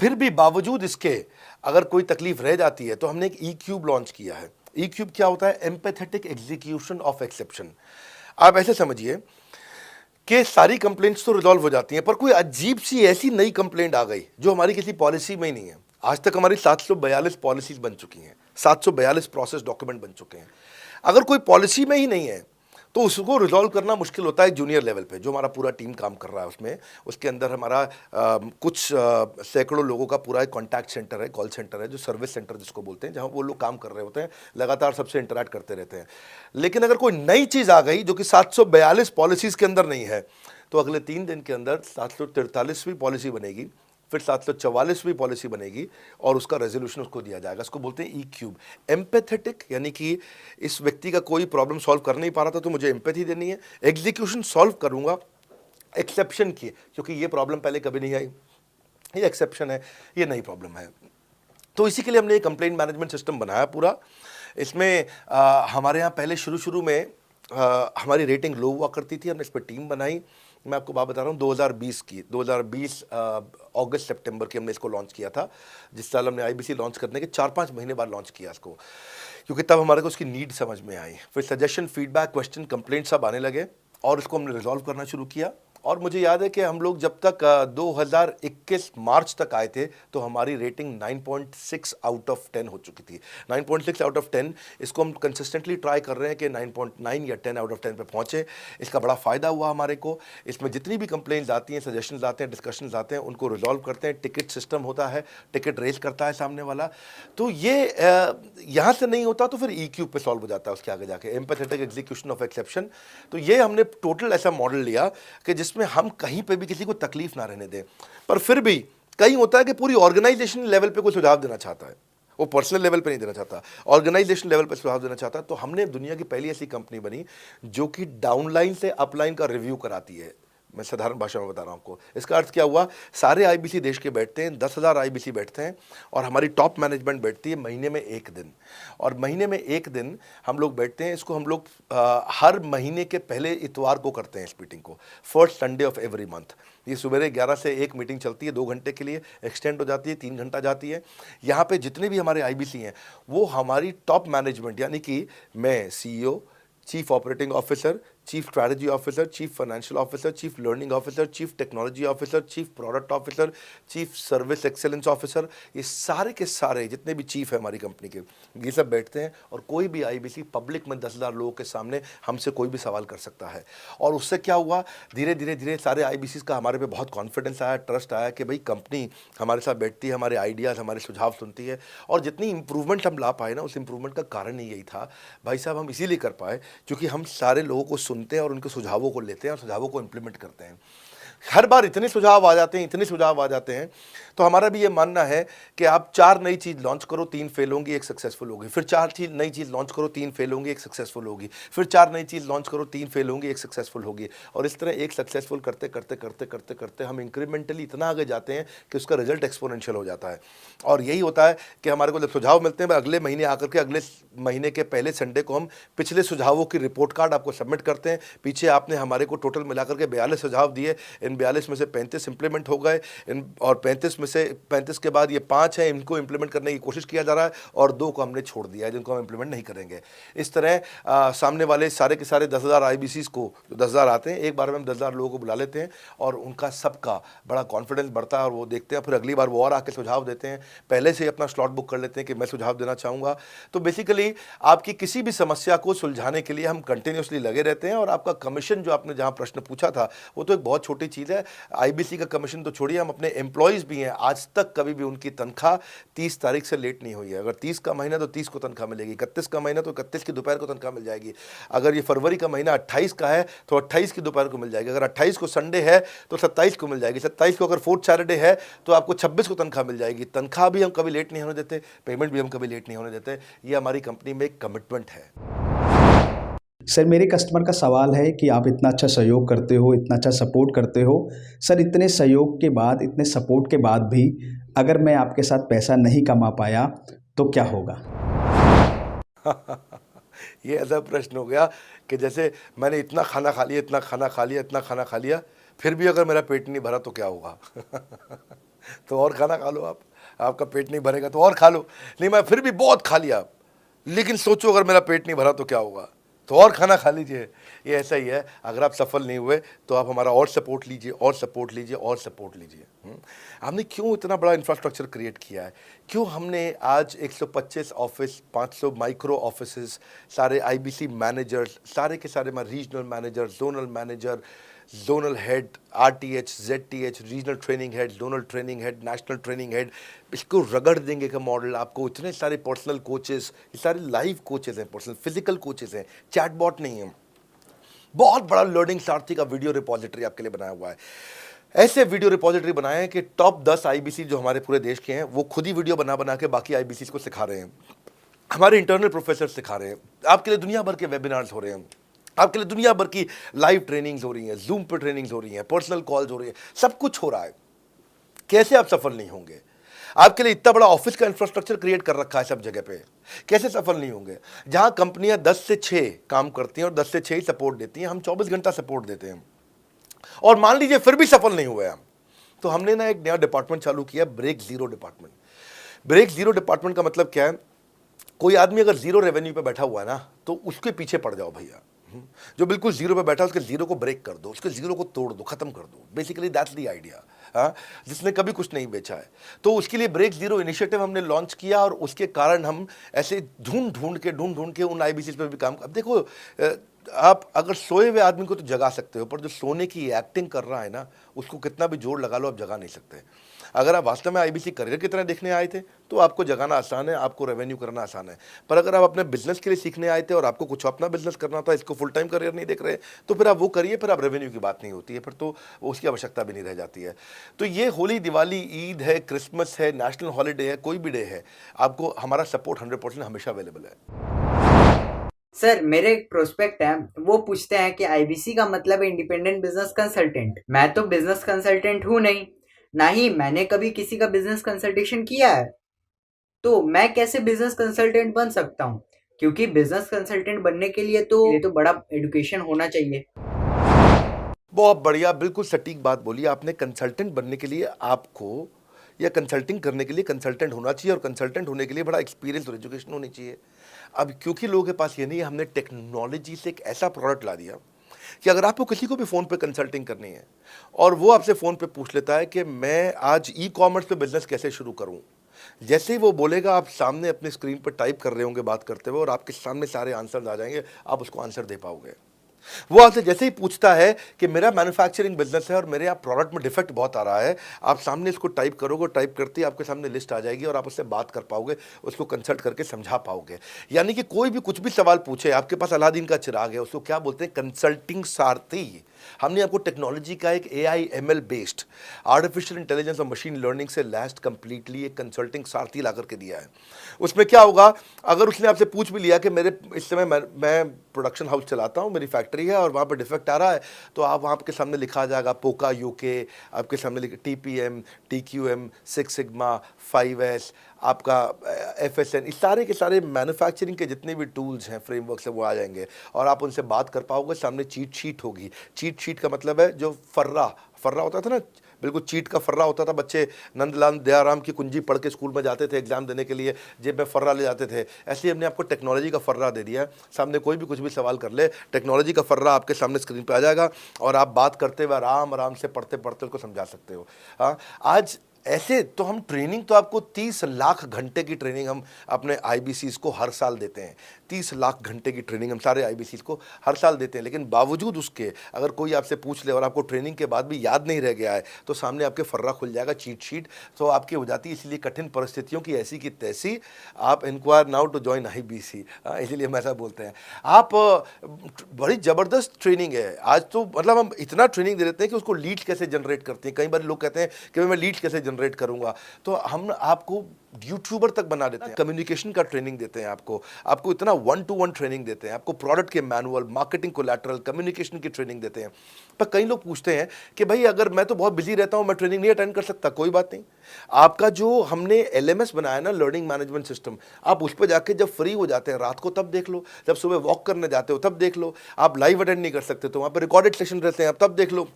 फिर भी बावजूद इसके अगर कोई तकलीफ रह जाती है तो हमने एक E-क्यूब लॉन्च किया है। E-क्यूब क्या होता है? Empathetic execution of exception. आप ऐसे समझिए कि सारी कंप्लेंट्स तो रिजॉल्व हो जाती हैं, पर कोई अजीब सी ऐसी नई कंप्लेंट आ गई जो हमारी किसी पॉलिसी में ही नहीं है। आज तक हमारी 742 पॉलिसीज बन चुकी हैं, 742 प्रोसेस डॉक्यूमेंट बन चुके हैं। अगर कोई पॉलिसी में ही नहीं है तो उसको रिजॉल्व करना मुश्किल होता है जूनियर लेवल पे, जो हमारा पूरा टीम काम कर रहा है उसमें। उसके अंदर हमारा कुछ सैकड़ों लोगों का पूरा एक कॉन्टैक्ट सेंटर है, कॉल सेंटर है, जो सर्विस सेंटर जिसको बोलते हैं, जहाँ वो लोग काम कर रहे होते हैं, लगातार सबसे इंटरैक्ट करते रहते हैं। लेकिन अगर कोई नई चीज़ आ गई जो कि 742 पॉलिसीज़ के अंदर नहीं है, तो अगले 3 दिन के अंदर 743वीं पॉलिसी बनेगी, फिर 744वीं पॉलिसी बनेगी और उसका रेजोल्यूशन उसको दिया जाएगा। इसको बोलते हैं E-क्यूब। एम्पैथेटिक यानी कि इस व्यक्ति का कोई प्रॉब्लम सॉल्व कर नहीं पा रहा था तो मुझे एम्पैथी देनी है। एग्जीक्यूशन सॉल्व करूंगा एक्सेप्शन की, क्योंकि ये प्रॉब्लम पहले कभी नहीं आई, ये एक्सेप्शन है, ये नई प्रॉब्लम है। तो इसी के लिए हमने एक कंप्लेंट मैनेजमेंट सिस्टम बनाया पूरा। इसमें हमारे यहाँ पहले शुरू में हमारी रेटिंग लो हुआ करती थी, हमने इस पर टीम बनाई। मैं आपको बात बता रहा हूँ 2020 अगस्त सितंबर की हमने इसको लॉन्च किया था। जिस साल हमने आईबीसी लॉन्च करने के 4-5 महीने बाद लॉन्च किया इसको, क्योंकि तब हमारे को उसकी नीड समझ में आई। फिर सजेशन, फीडबैक, क्वेश्चन, कंप्लेंट सब आने लगे और इसको हमने रिजॉल्व करना शुरू किया। और मुझे याद है कि हम लोग जब तक 2021 मार्च तक आए थे तो हमारी रेटिंग 9.6 आउट ऑफ 10 हो चुकी थी। 9.6 आउट ऑफ 10, इसको हम कंसिस्टेंटली ट्राई कर रहे हैं कि 9.9 या 10 आउट ऑफ 10 पे पहुँचे। इसका बड़ा फ़ायदा हुआ हमारे को। इसमें जितनी भी कंप्लेंट्स आती हैं, सजेशंस आते हैं, डिस्कशंस आते हैं, उनको रिजॉल्व करते हैं। टिकट सिस्टम होता है, टिकट रेज करता है सामने वाला। तो ये यहाँ से नहीं होता तो फिर E-क्यूब पे सॉल्व हो जाता है उसके आगे जाके, एम्पैथेटिक एग्जीक्यूशन ऑफ एक्सेप्शन। तो ये हमने टोटल ऐसा मॉडल लिया कि जिसमें हम कहीं पे भी किसी को तकलीफ ना रहने दें। पर फिर भी कहीं होता है कि पूरी ऑर्गेनाइजेशन लेवल पे कोई सुझाव देना चाहता है, वो पर्सनल लेवल पे नहीं देना चाहता, ऑर्गेनाइजेशन लेवल पे सुझाव देना चाहता है। तो हमने दुनिया की पहली ऐसी कंपनी बनी जो कि डाउनलाइन से अपलाइन का रिव्यू कराती है। मैं साधारण भाषा में बता रहा हूँ आपको। इसका अर्थ क्या हुआ? सारे आईबीसी देश के बैठते हैं, 10,000 आईबीसी बैठते हैं और हमारी टॉप मैनेजमेंट बैठती है महीने में 1 दिन। और महीने में 1 दिन हम लोग बैठते हैं। इसको हम लोग हर महीने के पहले इतवार को करते हैं इस मीटिंग को, first Sunday off every month. ये सुबह 11 से 1 मीटिंग चलती है, 2 घंटे के लिए एक्सटेंड हो जाती है, 3 घंटा जाती है। यहाँ पे जितने भी हमारे आईबीसी हैं वो हमारी टॉप मैनेजमेंट, यानी कि मैं CEO, chief operating officer, chief strategy officer, chief financial officer, chief learning officer, chief technology officer, chief product officer, chief service excellence officer, ये सारे के सारे जितने भी चीफ है हमारी कंपनी के, ये सब बैठते हैं। और कोई भी आईबीसी पब्लिक में 10,000 लोगों के सामने हमसे कोई भी सवाल कर सकता है। और उससे क्या हुआ, धीरे धीरे सारे आईबीसी का हमारे पे बहुत कॉन्फिडेंस आया, ट्रस्ट आया कि भाई कंपनी हमारे साथ बैठती है, हमारे आइडियाज़, हमारे सुझाव सुनती है। और जितनी इंप्रूवमेंट हम ला पाए ना, उस इंप्रूवमेंट का कारण ही यही था भाई साहब, हम इसीलिए कर पाए क्योंकि हम सारे लोगों को सुनते हैं और उनके सुझावों को लेते हैं और सुझावों को इम्प्लीमेंट करते हैं। हर बार इतने सुझाव आ जाते हैं, इतने सुझाव आ जाते हैं। तो हमारा भी ये मानना है कि आप 4 नई चीज़ लॉन्च करो, 3 फेल होंगी, 1 सक्सेसफुल होगी। फिर 4 नई चीज़ लॉन्च करो, 3 फेल होंगी, 1 सक्सेसफुल होगी। फिर 4 नई चीज़ लॉन्च करो, 3 फेल होंगी, 1 सक्सेसफुल होगी। और इस तरह एक सक्सेसफुल करते करते करते करते करते हम इंक्रीमेंटली इतना आगे जाते हैं कि उसका रिजल्ट एक्सपोनेंशियल हो जाता है। और यही होता है कि हमारे को जब सुझाव मिलते हैं, अगले महीने आकर के अगले महीने के पहले संडे को हम पिछले सुझावों की रिपोर्ट कार्ड आपको सबमिट करते हैं। पीछे आपने हमारे को टोटल मिलाकर के 42 सुझाव दिए, इन 42 में से 35 इंप्लीमेंट हो गए, और 35 में से 35 के बाद ये 5 हैं, इनको इंप्लीमेंट करने की कोशिश किया जा रहा है, और 2 को हमने छोड़ दिया है जिनको हम इंप्लीमेंट नहीं करेंगे। इस तरह सामने वाले सारे के सारे 10,000 IBCs को, जो 10,000 आते हैं, एक बार में हम 10,000 लोगों को बुला लेते हैं और उनका सबका बड़ा कॉन्फिडेंस बढ़ता है, और वो देखते हैं फिर अगली बार वो और आके सुझाव देते हैं। पहले से ही अपना स्लॉट बुक कर लेते हैं कि मैं सुझाव देना चाहूँगा। तो बेसिकली आपकी किसी भी समस्या को सुलझाने के लिए हम कंटिन्यूसली लगे रहते हैं। और आपका कमीशन, जो आपने जहाँ प्रश्न पूछा था, वो तो एक बहुत छोटी चीज़ है। IBC का कमीशन तो छोड़िए, हम अपने एम्प्लॉयज़ भी हैं, आज तक कभी भी उनकी तनख्वाह 30 तारीख से लेट नहीं हुई है। अगर 30 का महीना तो 30 को तनख्वाह मिलेगी, 31 का महीना तो 31 की दोपहर को तनख्वाह मिल जाएगी। अगर ये फरवरी का महीना 28 का है तो 28 की दोपहर को मिल जाएगी। अगर 28 को संडे है तो 27 को मिल जाएगी। 27 को अगर फोर्थ सैटरडे है तो आपको 26 को तनख्वाह मिल जाएगी। तनख्वाह भी हम कभी लेट नहीं होने देते, पेमेंट भी हम कभी लेट नहीं होने देते। ये हमारी कंपनी में एक कमिटमेंट है। सर, मेरे कस्टमर का सवाल है कि आप इतना अच्छा सहयोग करते हो, इतना अच्छा सपोर्ट करते हो। सर, इतने सहयोग के बाद, इतने सपोर्ट के बाद भी अगर मैं आपके साथ पैसा नहीं कमा पाया तो क्या होगा? ये ऐसा प्रश्न हो गया कि जैसे मैंने इतना खाना खा लिया, इतना खाना खा लिया, इतना खाना खा लिया, फिर भी अगर मेरा पेट नहीं भरा तो क्या होगा? तो और खाना खा लो आप, आपका पेट नहीं भरेगा तो और खा लो। नहीं, मैं फिर भी बहुत खा लिया, लेकिन सोचो अगर मेरा पेट नहीं भरा तो क्या होगा? तो और खाना खा लीजिए। ये ऐसा ही है, अगर आप सफल नहीं हुए तो आप हमारा और सपोर्ट लीजिए, और सपोर्ट लीजिए, और सपोर्ट लीजिए। हमने क्यों इतना बड़ा इंफ्रास्ट्रक्चर क्रिएट किया है? क्यों हमने आज 125 ऑफिस, 500 माइक्रो ऑफिसेस, सारे IBC मैनेजर्स, सारे के सारे regional manager, zonal manager, zonal head, RTH, ZTH, regional training head, zonal training head, national training head, इसको रगड़ देंगे का मॉडल आपको। इतने सारे पर्सनल कोचेस, ये सारे लाइव कोचेस हैं, पर्सनल फिजिकल कोचेस हैं, चैटबॉट नहीं है। बहुत बड़ा लर्निंग सारथी का वीडियो रिपोजिटरी आपके लिए बनाया हुआ है। ऐसे वीडियो रिपोजिटरी बनाए हैं कि टॉप 10 IBC जो हमारे पूरे देश के हैं, वो खुद ही वीडियो बना बना के बाकी IBCs को सिखा रहे हैं। हमारे इंटरनल प्रोफेसर सिखा रहे हैं। आपके लिए दुनिया भर के वेबिनार्स हो रहे हैं, आपके लिए दुनिया भर की लाइव ट्रेनिंग्स हो रही हैं, जूम पर ट्रेनिंग्स हो रही हैं, पर्सनल कॉल्स हो रही हैं, सब कुछ हो रहा है। कैसे आप सफल नहीं होंगे? आपके लिए इतना बड़ा ऑफिस का इंफ्रास्ट्रक्चर क्रिएट कर रखा है सब जगह पे, कैसे सफल नहीं होंगे? जहां कंपनियां 10 से 6 काम करती हैं और 10 से 6 ही सपोर्ट देती हैं, हम 24 घंटा सपोर्ट देते हैं। और मान लीजिए फिर भी सफल नहीं हुए हम, तो हमने ना एक नया डिपार्टमेंट चालू किया, break zero department. Break zero department का मतलब क्या है? कोई आदमी अगर जीरो रेवेन्यू पे बैठा हुआ है ना, तो उसके पीछे पड़ जाओ भैया। जो बिल्कुल जीरो पे बैठा है, उसके जीरो को ब्रेक कर दो, उसके जीरो को तोड़ दो, खत्म कर दो। Basically that's the idea. हाँ, जिसने कभी कुछ नहीं बेचा है, तो उसके लिए ब्रेक जीरो इनिशिएटिव हमने लॉन्च किया, और उसके कारण हम ऐसे ढूंढ ढूंढ के उन IBCs पे भी काम। अब देखो, आप अगर सोए हुए आदमी को तो जगा सकते हो, पर जो सोने की एक्टिंग कर रहा है ना, उसको कितना भी जोर लगा लो, आप जगा नहीं सकते। अगर आप वास्तव में IBC करियर की तरह देखने आए थे तो आपको जगाना आसान है, आपको रेवेन्यू करना आसान है। पर अगर आप अपने बिजनेस के लिए सीखने आए थे और आपको कुछ अपना बिजनेस करना था, इसको फुल टाइम करियर नहीं देख रहे, तो फिर आप वो करिए, फिर आप रेवेन्यू की बात नहीं होती है, फिर तो उसकी आवश्यकता भी नहीं रह जाती है। तो ये होली, दिवाली, ईद है, क्रिसमस है, नेशनल हॉलीडे है, कोई भी डे है, आपको हमारा सपोर्ट 100% हमेशा अवेलेबल है। सर, मेरे एक प्रोस्पेक्ट है, वो पूछते हैं कि IBC का मतलब है इंडिपेंडेंट बिजनेस कंसल्टेंट। मैं तो बिजनेस कंसल्टेंट हूँ नहीं, ना ही मैंने कभी किसी का बिजनेस कंसल्टेशन किया है, तो मैं कैसे बिजनेस कंसल्टेंट बन सकता हूँ? क्योंकि बिजनेस कंसल्टेंट बनने के लिए तो बड़ा एजुकेशन होना चाहिए। बहुत बढ़िया, बिल्कुल सटीक बात बोली आपने। कंसल्टेंट बनने के लिए आपको, या कंसल्टिंग करने के लिए कंसल्टेंट होना चाहिए, और कंसल्टेंट होने के लिए बड़ा एक्सपीरियंस और एजुकेशन होनी चाहिए। अब क्योंकि लोगों के पास ये नहीं है, हमने टेक्नोलॉजी से एक ऐसा प्रोडक्ट ला दिया कि अगर आपको किसी को भी फ़ोन पे कंसल्टिंग करनी है और वो आपसे फ़ोन पे पूछ लेता है कि मैं आज ई-कॉमर्स पे बिजनेस कैसे शुरू करूं, जैसे ही वो बोलेगा, आप सामने अपने स्क्रीन पर टाइप कर रहे होंगे बात करते हुए, और आपके सामने सारे आंसर आ जाएंगे, आप उसको आंसर दे पाओगे। वो आपसे जैसे ही पूछता है कि मेरा मैन्युफैक्चरिंग बिजनेस है और मेरे यहाँ प्रोडक्ट में डिफेक्ट बहुत आ रहा है, आप सामने इसको टाइप करोगे, टाइप करते ही आपके सामने लिस्ट आ जाएगी और आप उससे बात कर पाओगे, उसको कंसल्ट करके समझा पाओगे। यानी कि कोई भी कुछ भी सवाल पूछे, आपके पास अलादीन का चिराग है, उसको क्या बोलते हैं? कंसल्टिंग सारथी। हमने आपको टेक्नोलॉजी का एक AI ML based artificial intelligence और मशीन लर्निंग से लैस्ड कंप्लीटली एक कंसल्टिंग सारथी ला करके दिया है। उसमें क्या होगा, अगर उसने आपसे पूछ भी लिया कि मेरे इस समय मैं प्रोडक्शन हाउस चलाता हूँ, मेरी फैक्ट्री है और वहाँ पर डिफेक्ट आ रहा है, तो आप वहाँ के सामने लिखा आ जाएगा पोका UK, आपके सामने TPM, TQM, 6 सिग्मा, 5S, आपका FSN, इस सारे के सारे मैन्युफैक्चरिंग के जितने भी टूल्स हैं, फ्रेमवर्क्स हैं, वो आ जाएंगे और आप उनसे बात कर पाओगे। सामने चीट शीट होगी। चीट शीट का मतलब है जो फर्रा होता था ना, बिल्कुल चीट का फर्रा होता था। बच्चे नंदलाल दयाराम की कुंजी पढ़ के स्कूल में जाते थे एग्जाम देने के लिए, जेब में फर्रा ले जाते थे। ऐसे ही हमने आपको टेक्नोलॉजी का फर्रा दे दिया है। सामने कोई भी कुछ भी सवाल कर ले, टेक्नोलॉजी का फर्रा आपके सामने स्क्रीन पे आ जाएगा और आप बात करते हुए आराम आराम से पढ़ते पढ़ते उसको समझा सकते हो। हाँ, आज ऐसे तो हम ट्रेनिंग तो आपको 30 लाख घंटे की ट्रेनिंग हम अपने IBCs को हर साल देते हैं। 30 लाख घंटे की ट्रेनिंग हम सारे IBCs को हर साल देते हैं। लेकिन बावजूद उसके अगर कोई आपसे पूछ ले और आपको ट्रेनिंग के बाद भी याद नहीं रह गया है, तो सामने आपके फर्रा खुल जाएगा, चीट शीट तो आपकी हो जाती है। इसलिए कठिन परिस्थितियों की ऐसी की तैसी, आप inquire now to join IBC, इसलिए हम ऐसा बोलते हैं। आप बड़ी ज़बरदस्त ट्रेनिंग है आज तो, मतलब हम इतना ट्रेनिंग दे देते हैं कि उसको लीड कैसे जनरेट करते हैं। कई बार लोग कहते हैं कि मैं लीड कैसे जनरेट करूंगा, तो हम आपको यूट्यूबर तक बना देते हैं। कम्युनिकेशन का ट्रेनिंग देते हैं आपको इतना 1-to-1 ट्रेनिंग देते हैं, आपको प्रोडक्ट के मैनुअल, मार्केटिंग कोलैटरल, कम्युनिकेशन की ट्रेनिंग देते हैं। पर कई लोग पूछते हैं कि भाई अगर मैं तो बहुत बिजी रहता हूं, मैं ट्रेनिंग नहीं अटेंड कर सकता। कोई बात नहीं, आपका जो हमने LMS बनाया ना, लर्निंग मैनेजमेंट सिस्टम, आप उस पर जाके जब फ्री हो जाते हैं रात को तब देख लो, जब सुबह वॉक करने जाते हो तब देख लो। आप लाइव अटेंड नहीं कर सकते तो वहां पर रिकॉर्डेड सेशन रहते हैं, आप तब देख लो।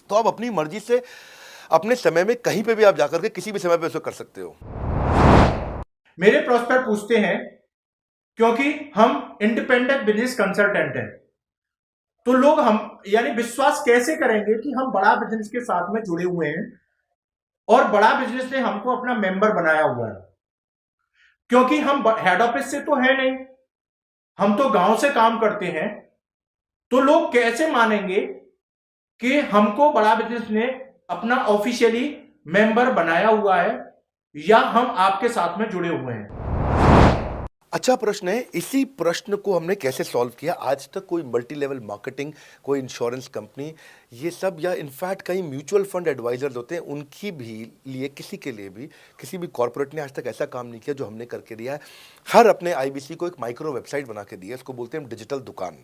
तो आप अपनी मर्जी से अपने समय में कहीं पे भी आप जाकर के किसी भी समय पे उसको कर सकते हो। मेरे प्रोस्पेक्ट पूछते हैं, क्योंकि हम इंडिपेंडेंट बिजनेस कंसल्टेंट हैं, तो लोग हम यानी विश्वास कैसे करेंगे कि हम बड़ा बिजनेस के साथ में जुड़े हुए हैं और बड़ा बिजनेस ने हमको अपना मेंबर बनाया हुआ है। क्योंकि हम हेड ऑफिस से तो है नहीं, हम तो गांव से काम करते हैं, तो लोग कैसे मानेंगे कि हमको बड़ा बिजनेस ने अपना ऑफिशियली मेंबर बनाया हुआ है या हम आपके साथ में जुड़े हुए हैं। अच्छा प्रश्न है। इसी प्रश्न को हमने कैसे सॉल्व किया, आज तक कोई मल्टी लेवल मार्केटिंग, कोई इंश्योरेंस कंपनी, ये सब, या इनफैक्ट कई म्यूचुअल फंड एडवाइजर्स होते हैं, उनकी भी लिए किसी के लिए भी किसी भी कॉर्पोरेट ने आज तक ऐसा काम नहीं किया जो हमने करके दिया है। हर अपने IBC को एक माइक्रो वेबसाइट बना के दिया है, इसको बोलते हैं डिजिटल दुकान।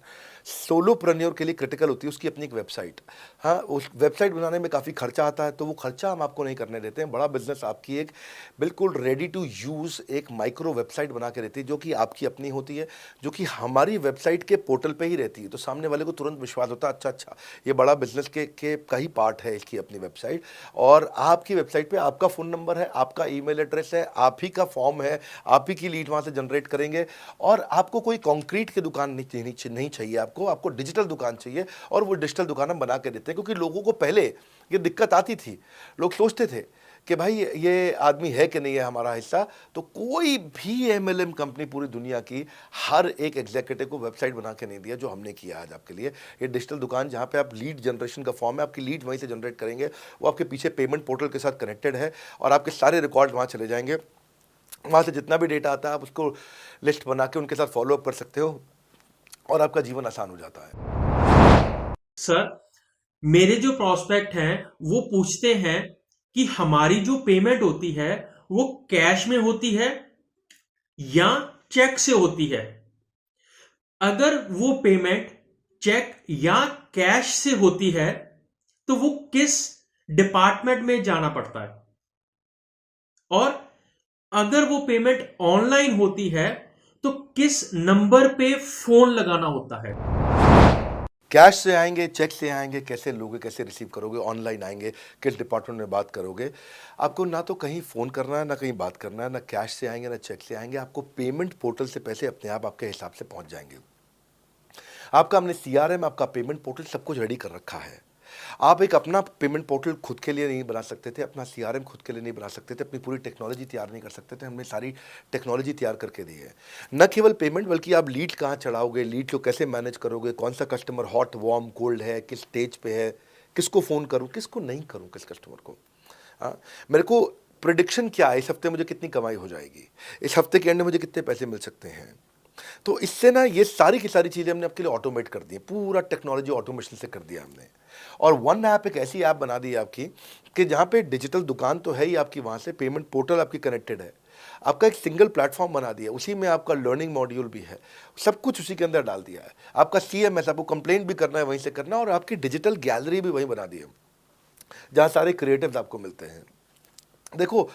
सोलोप्रेन्योर के लिए क्रिटिकल होती है उसकी अपनी एक वेबसाइट। हाँ, उस वेबसाइट बनाने में काफ़ी खर्चा आता है, तो वो खर्चा हम आपको नहीं करने देते हैं। बड़ा बिजनेस आपकी एक बिल्कुल रेडी टू यूज़ एक माइक्रो वेबसाइट बना के देती है, जो कि आपकी अपनी होती है, जो कि हमारी वेबसाइट के पोर्टल पे ही रहती है। तो सामने वाले को तुरंत विश्वास होता है, अच्छा ये बड़ा बिजनेस के का ही पार्ट है इसकी अपनी वेबसाइट। और आपकी वेबसाइट पे आपका फ़ोन नंबर है, आपका ईमेल एड्रेस है, आप ही का फॉर्म है, आप ही की लीड वहाँ से जनरेट करेंगे। और आपको कोई कॉन्क्रीट की दुकान नहीं चाहिए, आपको डिजिटल दुकान चाहिए। और वो डिजिटल दुकान हम बना के देते हैं, क्योंकि लोगों को पहले ये दिक्कत आती थी, लोग सोचते थे कि भाई ये आदमी है कि नहीं है हमारा हिस्सा। तो कोई भी MLM कंपनी पूरी दुनिया की हर एक एग्जीक्यूटिव को वेबसाइट बना के नहीं दिया जो हमने किया आज आपके लिए। ये डिजिटल दुकान जहाँ पे आप लीड जनरेशन का फॉर्म है, आपकी लीड वहीं से जनरेट करेंगे, वो आपके पीछे पेमेंट पोर्टल के साथ कनेक्टेड है और आपके सारे रिकॉर्ड वहाँ चले जाएंगे। वहाँ से जितना भी डेटा आता है आप उसको लिस्ट बना के उनके साथ फॉलोअप कर सकते हो और आपका जीवन आसान हो जाता है। सर, मेरे जो प्रोस्पेक्ट हैं वो पूछते हैं कि हमारी जो पेमेंट होती है वो कैश में होती है या चेक से होती है। अगर वो पेमेंट चेक या कैश से होती है तो वो किस डिपार्टमेंट में जाना पड़ता है, और अगर वो पेमेंट ऑनलाइन होती है तो किस नंबर पे फोन लगाना होता है। कैश से आएंगे, चेक से आएंगे, कैसे लोगे, कैसे रिसीव करोगे, ऑनलाइन आएंगे, किस डिपार्टमेंट में बात करोगे। आपको ना तो कहीं फ़ोन करना है, ना कहीं बात करना है, ना कैश से आएंगे ना चेक से आएंगे। आपको पेमेंट पोर्टल से पैसे अपने आप आपके हिसाब से पहुंच जाएंगे। आपका हमने CRM, आपका पेमेंट पोर्टल सब कुछ रेडी कर रखा है। आप एक अपना पेमेंट पोर्टल खुद के लिए नहीं बना सकते थे, अपना CRM खुद के लिए नहीं बना सकते थे, अपनी पूरी टेक्नोलॉजी तैयार नहीं कर सकते थे। हमने सारी टेक्नोलॉजी तैयार करके दी है। न केवल पेमेंट, बल्कि आप लीड कहाँ चढ़ाओगे, लीड को कैसे मैनेज करोगे, कौन सा कस्टमर हॉट, वार्म, कोल्ड है, किस स्टेज पे है, किसको फ़ोन करूँ, किसको नहीं करूँ, किस कस्टमर को। हाँ, मेरे को प्रेडिक्शन क्या है, इस हफ्ते मुझे कितनी कमाई हो जाएगी, इस हफ्ते के एंड में मुझे कितने पैसे मिल सकते हैं। तो इससे ना ये सारी की सारी चीज़ें हमने आपके लिए ऑटोमेट कर दी हैं, पूरा टेक्नोलॉजी ऑटोमेशन से कर दिया हमने। और वन ऐप एक ऐसी ऐप बना दी है आपकी कि जहाँ पे डिजिटल दुकान तो है ही आपकी, वहाँ से पेमेंट पोर्टल आपकी कनेक्टेड है, आपका एक सिंगल प्लेटफॉर्म बना दिया, उसी में आपका लर्निंग मॉड्यूल भी है, सब कुछ उसी के अंदर डाल दिया है। आपका CMS, आपको कंप्लेंट भी करना है वहीं से करना, और आपकी डिजिटल गैलरी भी वहीं बना दी है, जहाँ सारे क्रिएटिव्स आपको मिलते हैं। देखो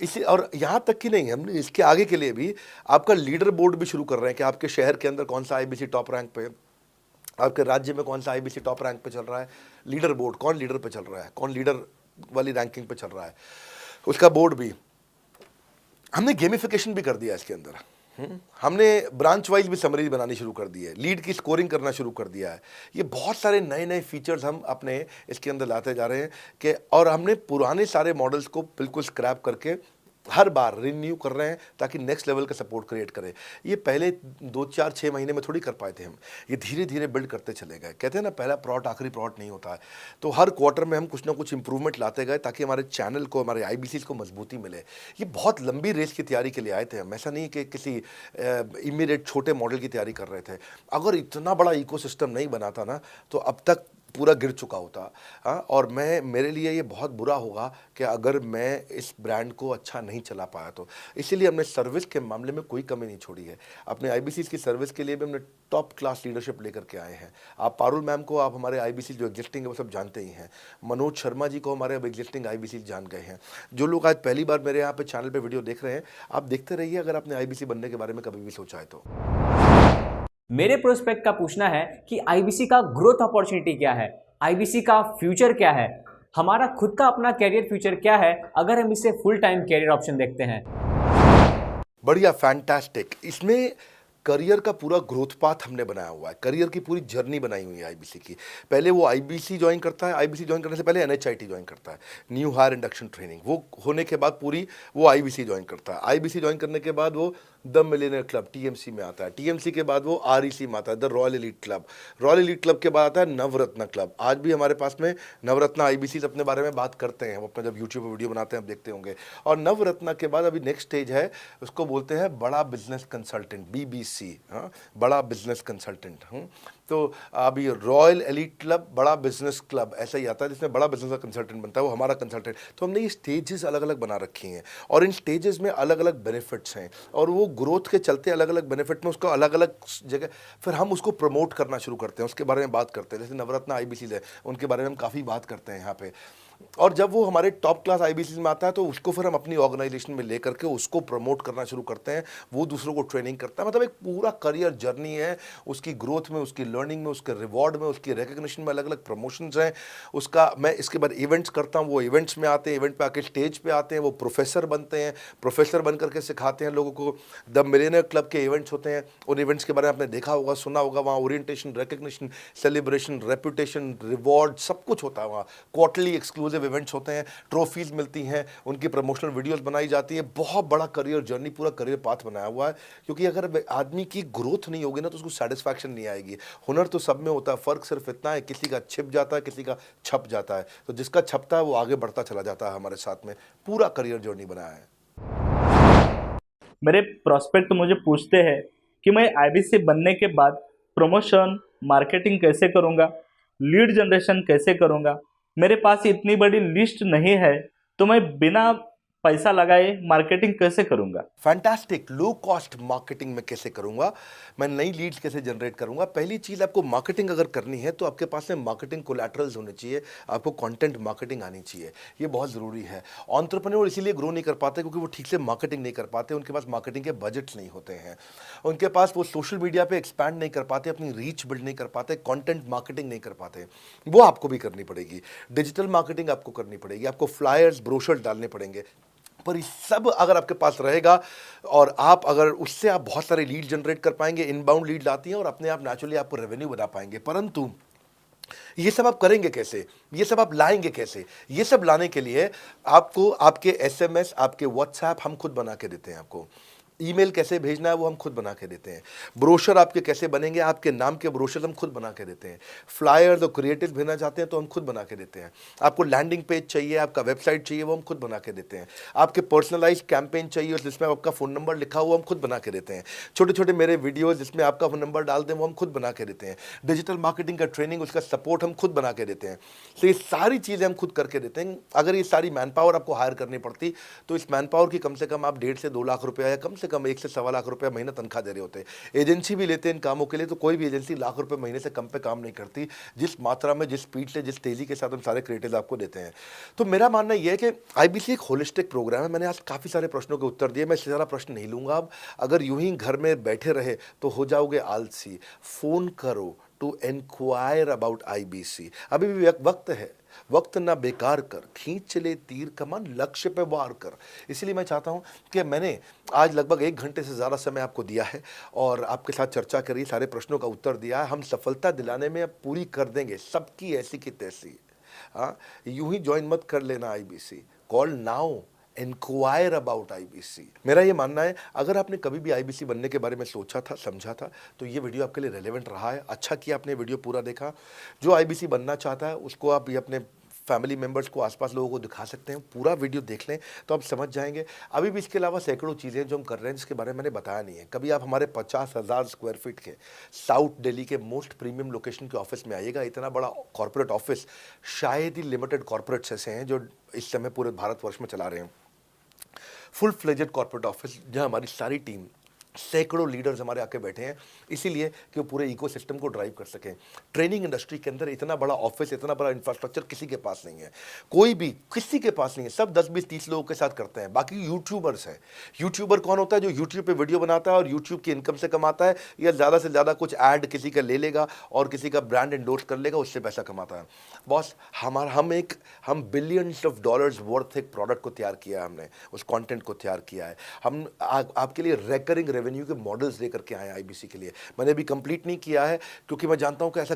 इसी, और यहाँ तक कि नहीं, हमने इसके आगे के लिए भी आपका लीडर बोर्ड भी शुरू कर रहे हैं कि आपके शहर के अंदर कौन सा IBC टॉप रैंक पे, आपके राज्य में कौन सा IBC टॉप रैंक पे चल रहा है, लीडर बोर्ड कौन लीडर पे चल रहा है, कौन लीडर वाली रैंकिंग पे चल रहा है, उसका बोर्ड भी हमने गेमिफिकेशन भी कर दिया इसके अंदर। हमने ब्रांच वाइज भी समरी बनानी शुरू कर दी है, लीड की स्कोरिंग करना शुरू कर दिया है। ये बहुत सारे नए नए फीचर्स हम अपने इसके अंदर लाते जा रहे हैं कि, और हमने पुराने सारे मॉडल्स को बिल्कुल स्क्रैप करके हर बार रिन्यू कर रहे हैं ताकि नेक्स्ट लेवल का सपोर्ट क्रिएट करें। ये पहले 2, 4, 6 महीने में थोड़ी कर पाए थे हम, ये धीरे धीरे बिल्ड करते चले गए। कहते हैं ना, पहला प्लॉट आखिरी प्लॉट नहीं होता है। तो हर क्वार्टर में हम कुछ ना कुछ इंप्रूवमेंट लाते गए ताकि हमारे चैनल को, हमारे IBCs को मजबूती मिले। ये बहुत लंबी रेस की तैयारी के लिए आए थे हम, ऐसा नहीं कि किसी इमीडिएट छोटे मॉडल की तैयारी कर रहे थे। अगर इतना बड़ा इकोसिस्टम नहीं बनाता ना तो अब तक पूरा गिर चुका होता। हाँ, और मेरे लिए ये बहुत बुरा होगा कि अगर मैं इस ब्रांड को अच्छा नहीं चला पाया तो। इसीलिए हमने सर्विस के मामले में कोई कमी नहीं छोड़ी है। अपने IBCs की सर्विस के लिए भी हमने टॉप क्लास लीडरशिप लेकर के आए हैं। आप पारुल मैम को, आप हमारे IBC जो एग्जिस्टिंग है वो सब जानते ही हैं। मनोज शर्मा जी को हमारे अब एग्जिस्टिंग IBC जान गए हैं। जो लोग आज पहली बार मेरे यहाँ पे चैनल पे वीडियो देख रहे हैं, आप देखते रहिए अगर आपने IBC बनने के बारे में कभी भी सोचा है तो। मेरे प्रोस्पेक्ट का पूछना है कि IBC का ग्रोथ अपॉर्चुनिटी क्या है, IBC का फ्यूचर क्या है, हमारा खुद का अपना कैरियर फ्यूचर क्या है अगर हम इसे फुल टाइम कैरियर ऑप्शन देखते हैं। बढ़िया, फैंटास्टिक। इसमें करियर का पूरा ग्रोथ पाथ हमने बनाया हुआ है, करियर की पूरी जर्नी बनाई हुई है IBC की। पहले वो IBC ज्वाइन करता है, IBC ज्वाइन करने से पहले NHIT ज्वाइन करता है, न्यू हायर इंडक्शन ट्रेनिंग। वो होने के बाद पूरी वो IBC ज्वाइन करता है। IBC ज्वाइन करने के बाद वो द मिलियनेयर क्लब TMC में आता है। TMC के बाद वो REC में आता है, the royal elite club. Royal elite club के बाद आता है नवरत्न क्लब। आज भी हमारे पास में नवरत्न IBCs अपने बारे में बात करते हैं, वो अपना जब यूट्यूब पर वीडियो बनाते हैं आप देखते होंगे। और नवरत्न के बाद अभी नेक्स्ट स्टेज है, उसको बोलते हैं बड़ा बिजनेस कंसल्टेंट, BBC। हाँ, बड़ा बिजनेस कंसल्टेंट। तो अभी रॉयल एलीट क्लब, बड़ा बिजनेस क्लब, ऐसा ही आता है जिसमें बड़ा बिजनेस का कंसल्टेंट बनता है, वो हमारा कंसल्टेंट। तो हमने ये स्टेजेस अलग अलग बना रखी हैं और इन स्टेजेस में अलग अलग बेनिफिट्स हैं, और वो ग्रोथ के चलते अलग अलग बेनिफिट में उसको अलग अलग जगह फिर हम उसको प्रमोट करना शुरू करते हैं, उसके बारे में बात करते हैं। जैसे नवरत्न IBCs है, उनके बारे में हम काफ़ी बात करते हैं यहाँ पे। और जब वो हमारे टॉप क्लास IBCs में आता है तो उसको फिर हम अपनी ऑर्गेनाइजेशन में लेकर के उसको प्रमोट करना शुरू करते हैं, वो दूसरों को ट्रेनिंग करता है। मतलब एक पूरा करियर जर्नी है, उसकी ग्रोथ में, उसकी लर्निंग में, उसके रिवॉर्ड में, उसकी रिकग्निशन में अलग अलग प्रमोशंस हैं उसका। मैं इसके बाद इवेंट्स करता हूँ, वो इवेंट्स में आते हैं, इवेंट पे आके स्टेज पे आते हैं, वो प्रोफेसर बनते हैं, प्रोफेसर बन करके सिखाते हैं लोगों को। द मिलियनेयर क्लब के इवेंट्स होते हैं, उन इवेंट्स के बारे में आपने देखा होगा, सुना होगा। वहाँ orientation, recognition, celebration, reputation, reward, सब कुछ होता है वहाँ। क्वार्टरली एक्सक्लूसिव इवेंट्स होते हैं, ट्रॉफीज मिलती हैं, उनकी प्रमोशनल वीडियोस बनाई जाती है। बहुत बड़ा करियर जर्नी, पूरा करियर पाथ बनाया हुआ है। क्योंकि अगर आदमी की ग्रोथ नहीं होगी ना तो उसको सेटिस्फैक्शन नहीं आएगी। हुनर तो सब में होता है, फ़र्क सिर्फ इतना है, किसी का छिप जाता है, किसी का छप जाता है। तो जिसका छपता है वो आगे बढ़ता चला जाता है। हमारे साथ में पूरा करियर जर्नी बनाया है। मेरे प्रोस्पेक्ट मुझे पूछते हैं कि मैं IBC बनने के बाद प्रमोशन, मार्केटिंग कैसे करूँगा, लीड जनरेशन कैसे करूँगा। मेरे पास इतनी बड़ी लिस्ट नहीं है तो मैं बिना पैसा लगाए मार्केटिंग कैसे करूंगा। फैंटास्टिक। लो कॉस्ट मार्केटिंग में कैसे करूंगा, मैं नई लीड्स कैसे जनरेट करूंगा। पहली चीज़, आपको मार्केटिंग अगर करनी है तो आपके पास में मार्केटिंग कोलैटरल्स होने चाहिए, आपको कंटेंट मार्केटिंग आनी चाहिए, ये बहुत ज़रूरी है। एंटरप्रेन्योर इसीलिए ग्रो नहीं कर पाते क्योंकि वो ठीक से मार्केटिंग नहीं कर पाते, उनके पास मार्केटिंग के बजट्स नहीं होते हैं, उनके पास वो सोशल मीडिया पर एक्सपैंड नहीं कर पाते, अपनी रीच बिल्ड नहीं कर पाते, कॉन्टेंट मार्केटिंग नहीं कर पाते। वो आपको भी करनी पड़ेगी। डिजिटल मार्केटिंग आपको करनी पड़ेगी, आपको फ्लायर्स, ब्रोशर्स डालने पड़ेंगे। पर ये सब अगर आपके पास रहेगा और आप अगर उससे आप बहुत सारे लीड जनरेट कर पाएंगे, इनबाउंड लीड आती हैं और अपने आप नेचुरली आपको रेवेन्यू बना पाएंगे। परंतु ये सब आप करेंगे कैसे, ये सब आप लाएंगे कैसे? ये सब लाने के लिए आपको आपके SMS, आपके WhatsApp हम खुद बना के देते हैं आपको। ईमेल कैसे भेजना है वो हम खुद बना के देते हैं। ब्रोशर आपके कैसे बनेंगे, आपके नाम के ब्रोशर हम खुद बना के देते हैं। फ्लायर्स और क्रिएटिव भेजना चाहते हैं तो हम खुद बना के देते हैं। आपको लैंडिंग पेज चाहिए, आपका वेबसाइट चाहिए, वो हम खुद बना के देते हैं। आपके पर्सनलाइज कैंपेन चाहिए जिसमें आपका फ़ोन नंबर लिखा हुआ, हम खुद बना के देते हैं। छोटे छोटे मेरे वीडियोज़ जिसमें आपका फ़ोन नंबर डाल दें वो हम खुद बना के देते हैं। डिजिटल मार्केटिंग का ट्रेनिंग, उसका सपोर्ट हम खुद बना के देते हैं। तो ये सारी चीज़ें हम खुद करके देते हैं। अगर ये सारी मैन पावर आपको हायर करनी पड़ती तो इस मैन पावर की कम से कम आप 1.5 से 2 लाख रुपया या कम से कम 1 से 1.25 लाख रुपया महीना तनख्वाह दे रहे होते। एजेंसी भी लेते हैं इन कामों के लिए, तो कोई भी एजेंसी लाख रुपए महीने से कम पे काम नहीं करती, जिस मात्रा में, जिस स्पीड से, जिस तेजी के साथ हम सारे क्रिएटिव आपको देते हैं। तो मेरा मानना यह है कि आईबीसी एक होलिस्टिक प्रोग्राम है। मैंने आज काफ़ी सारे प्रश्नों के उत्तर दिए, मैं इससे ज़्यादा प्रश्न नहीं लूँगा। अब अगर यूं ही घर में बैठे रहे तो हो जाओगे आलसी। फ़ोन करो टू एनक्वायर अबाउट आईबीसी। अभी भी वक्त है, वक्त ना बेकार कर, खींच चले तीर कमान, लक्ष्य पे वार कर। इसलिए मैं चाहता हूं कि मैंने आज लगभग 1 घंटे से ज़्यादा समय आपको दिया है और आपके साथ चर्चा करी, सारे प्रश्नों का उत्तर दिया है। हम सफलता दिलाने में अब पूरी कर देंगे सबकी ऐसी की तैसी। हाँ, यूं ही ज्वाइन मत कर लेना IBC. Call now, inquire about IBC. मेरा ये मानना है, अगर आपने कभी भी आईबीसी बनने के बारे में सोचा था, समझा था, तो ये वीडियो आपके लिए रेलेवेंट रहा है। अच्छा किया आपने वीडियो पूरा देखा। जो आईबीसी बनना चाहता है उसको आप ये अपने फैमिली मेम्बर्स को, आसपास लोगों को दिखा सकते हैं। पूरा वीडियो देख लें तो आप समझ जाएंगे। अभी भी इसके अलावा सैकड़ों चीज़ें जो हम कर रहे हैं जिसके बारे में मैंने बताया नहीं है। कभी आप हमारे 50,000 स्क्वायर फीट के साउथ दिल्ली के मोस्ट प्रीमियम लोकेशन के ऑफिस में आइएगा। इतना बड़ा कॉर्पोरेट ऑफिस शायद ही लिमिटेड कॉर्पोरेट्स ऐसे हैं जो इस समय पूरे भारतवर्ष में चला रहे हैं। फुल फ्लेजेड कॉर्पोरेट ऑफिस जहां हमारी सारी टीम, सैकड़ों लीडर्स हमारे आके बैठे हैं, इसीलिए कि वो पूरे इकोसिस्टम को ड्राइव कर सकें। ट्रेनिंग इंडस्ट्री के अंदर इतना बड़ा ऑफिस, इतना बड़ा इंफ्रास्ट्रक्चर किसी के पास नहीं है, कोई भी किसी के पास नहीं है। सब 10, 20, 30 लोगों के साथ करते हैं। बाकी यूट्यूबर्स हैं। यूट्यूबर कौन होता है? जो यूट्यूब पे वीडियो बनाता है और यूट्यूब की इनकम से कमाता है, या ज़्यादा से ज़्यादा कुछ ऐड किसी का ले लेगा और किसी का ब्रांड एंडोर्स कर लेगा, उससे पैसा कमाता है। बॉस, हम बिलियंस ऑफ डॉलर्स वर्थ एक प्रोडक्ट को तैयार किया है, हमने उस कंटेंट को तैयार किया है। हम आपके लिए रेकरिंग रेवेन्यू के मॉडल्स लेकर के आए आईबीसी के लिए। मैंने अभी कंप्लीट नहीं किया है क्योंकि मैं जानता हूं कि ऐसा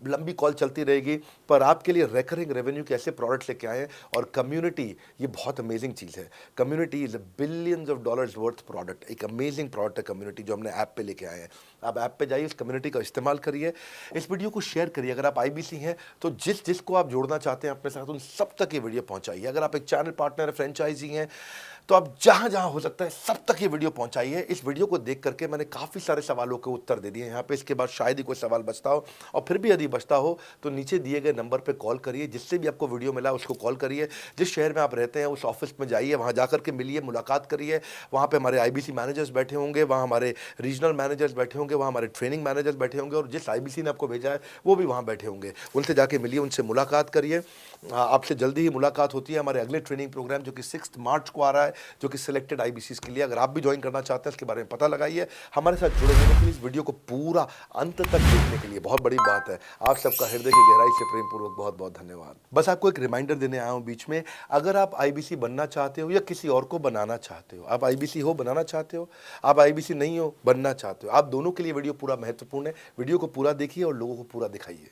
लंबी कॉल चलती रहेगी, पर आपके लिए रेकरिंग रेवेन्यू के ऐसे प्रोडक्ट्स लेके आए हैं। और कम्युनिटी, ये बहुत अमेजिंग चीज़ है। Community is a billions of dollars worth product. एक अमेजिंग प्रोडक्ट है कम्युनिटी, जो हमने ऐप पे लेके आए हैं। आप ऐप पे जाइए, उस कम्युनिटी का इस्तेमाल करिए, इस वीडियो को शेयर करिए। अगर आप आईबीसी हैं तो जिसको आप जोड़ना चाहते हैं अपने साथ, उन सब तक ये वीडियो पहुंचाइए। अगर आप एक चैनल पार्टनर, फ्रेंचाइजी हैं, तो आप जहां जहां हो सकता है सब तक ये वीडियो पहुंचाइए। इस वीडियो को देख करके मैंने काफ़ी सारे सवालों के उत्तर दे दिए यहाँ पे। इसके बाद शायद ही कोई सवाल बचता हो, और फिर भी यदि बचता हो तो नीचे दिए गए नंबर पे कॉल करिए। जिससे भी आपको वीडियो मिला उसको कॉल करिए। जिस शहर में आप रहते हैं उस ऑफिस में जाइए, वहाँ जा करके मिलिए, मुलाकात करिए। वहाँ पे हमारे आईबीसी मैनेजर्स बैठे होंगे, वहाँ हमारे रीजनल मैनेजर्स बैठे होंगे, वहाँ हमारे ट्रेनिंग मैनेजर्स बैठे होंगे, और जिस आईबीसी ने आपको भेजा है वो भी वहाँ बैठे होंगे। उनसे जाके मिलिए, उनसे मुलाकात करिए। आपसे जल्दी ही मुलाकात होती है। हमारे अगले ट्रेनिंग प्रोग्राम जो कि 6 मार्च को आ रहा है, जो कि सिलेक्टेड आईबीसी के लिए, अगर आप भी ज्वाइन करना चाहते हैं इसके बारे में पता लगाइए। हमारे साथ जुड़े रहने के लिए, इस वीडियो को पूरा अंत तक देखने के लिए बहुत बड़ी बात है। आप सबका हृदय की गहराई से प्रेम पूर्वक बहुत बहुत धन्यवाद। बस आपको एक रिमाइंडर देने आया हूँ बीच में, अगर आप आईबीसी बनना चाहते हो या किसी और को बनाना चाहते हो, आप आईबीसी हो बनाना चाहते हो, आप आईबीसी नहीं हो बनना चाहते हो, आप दोनों के लिए वीडियो पूरा महत्वपूर्ण है। वीडियो को पूरा देखिए और लोगों को पूरा दिखाइए।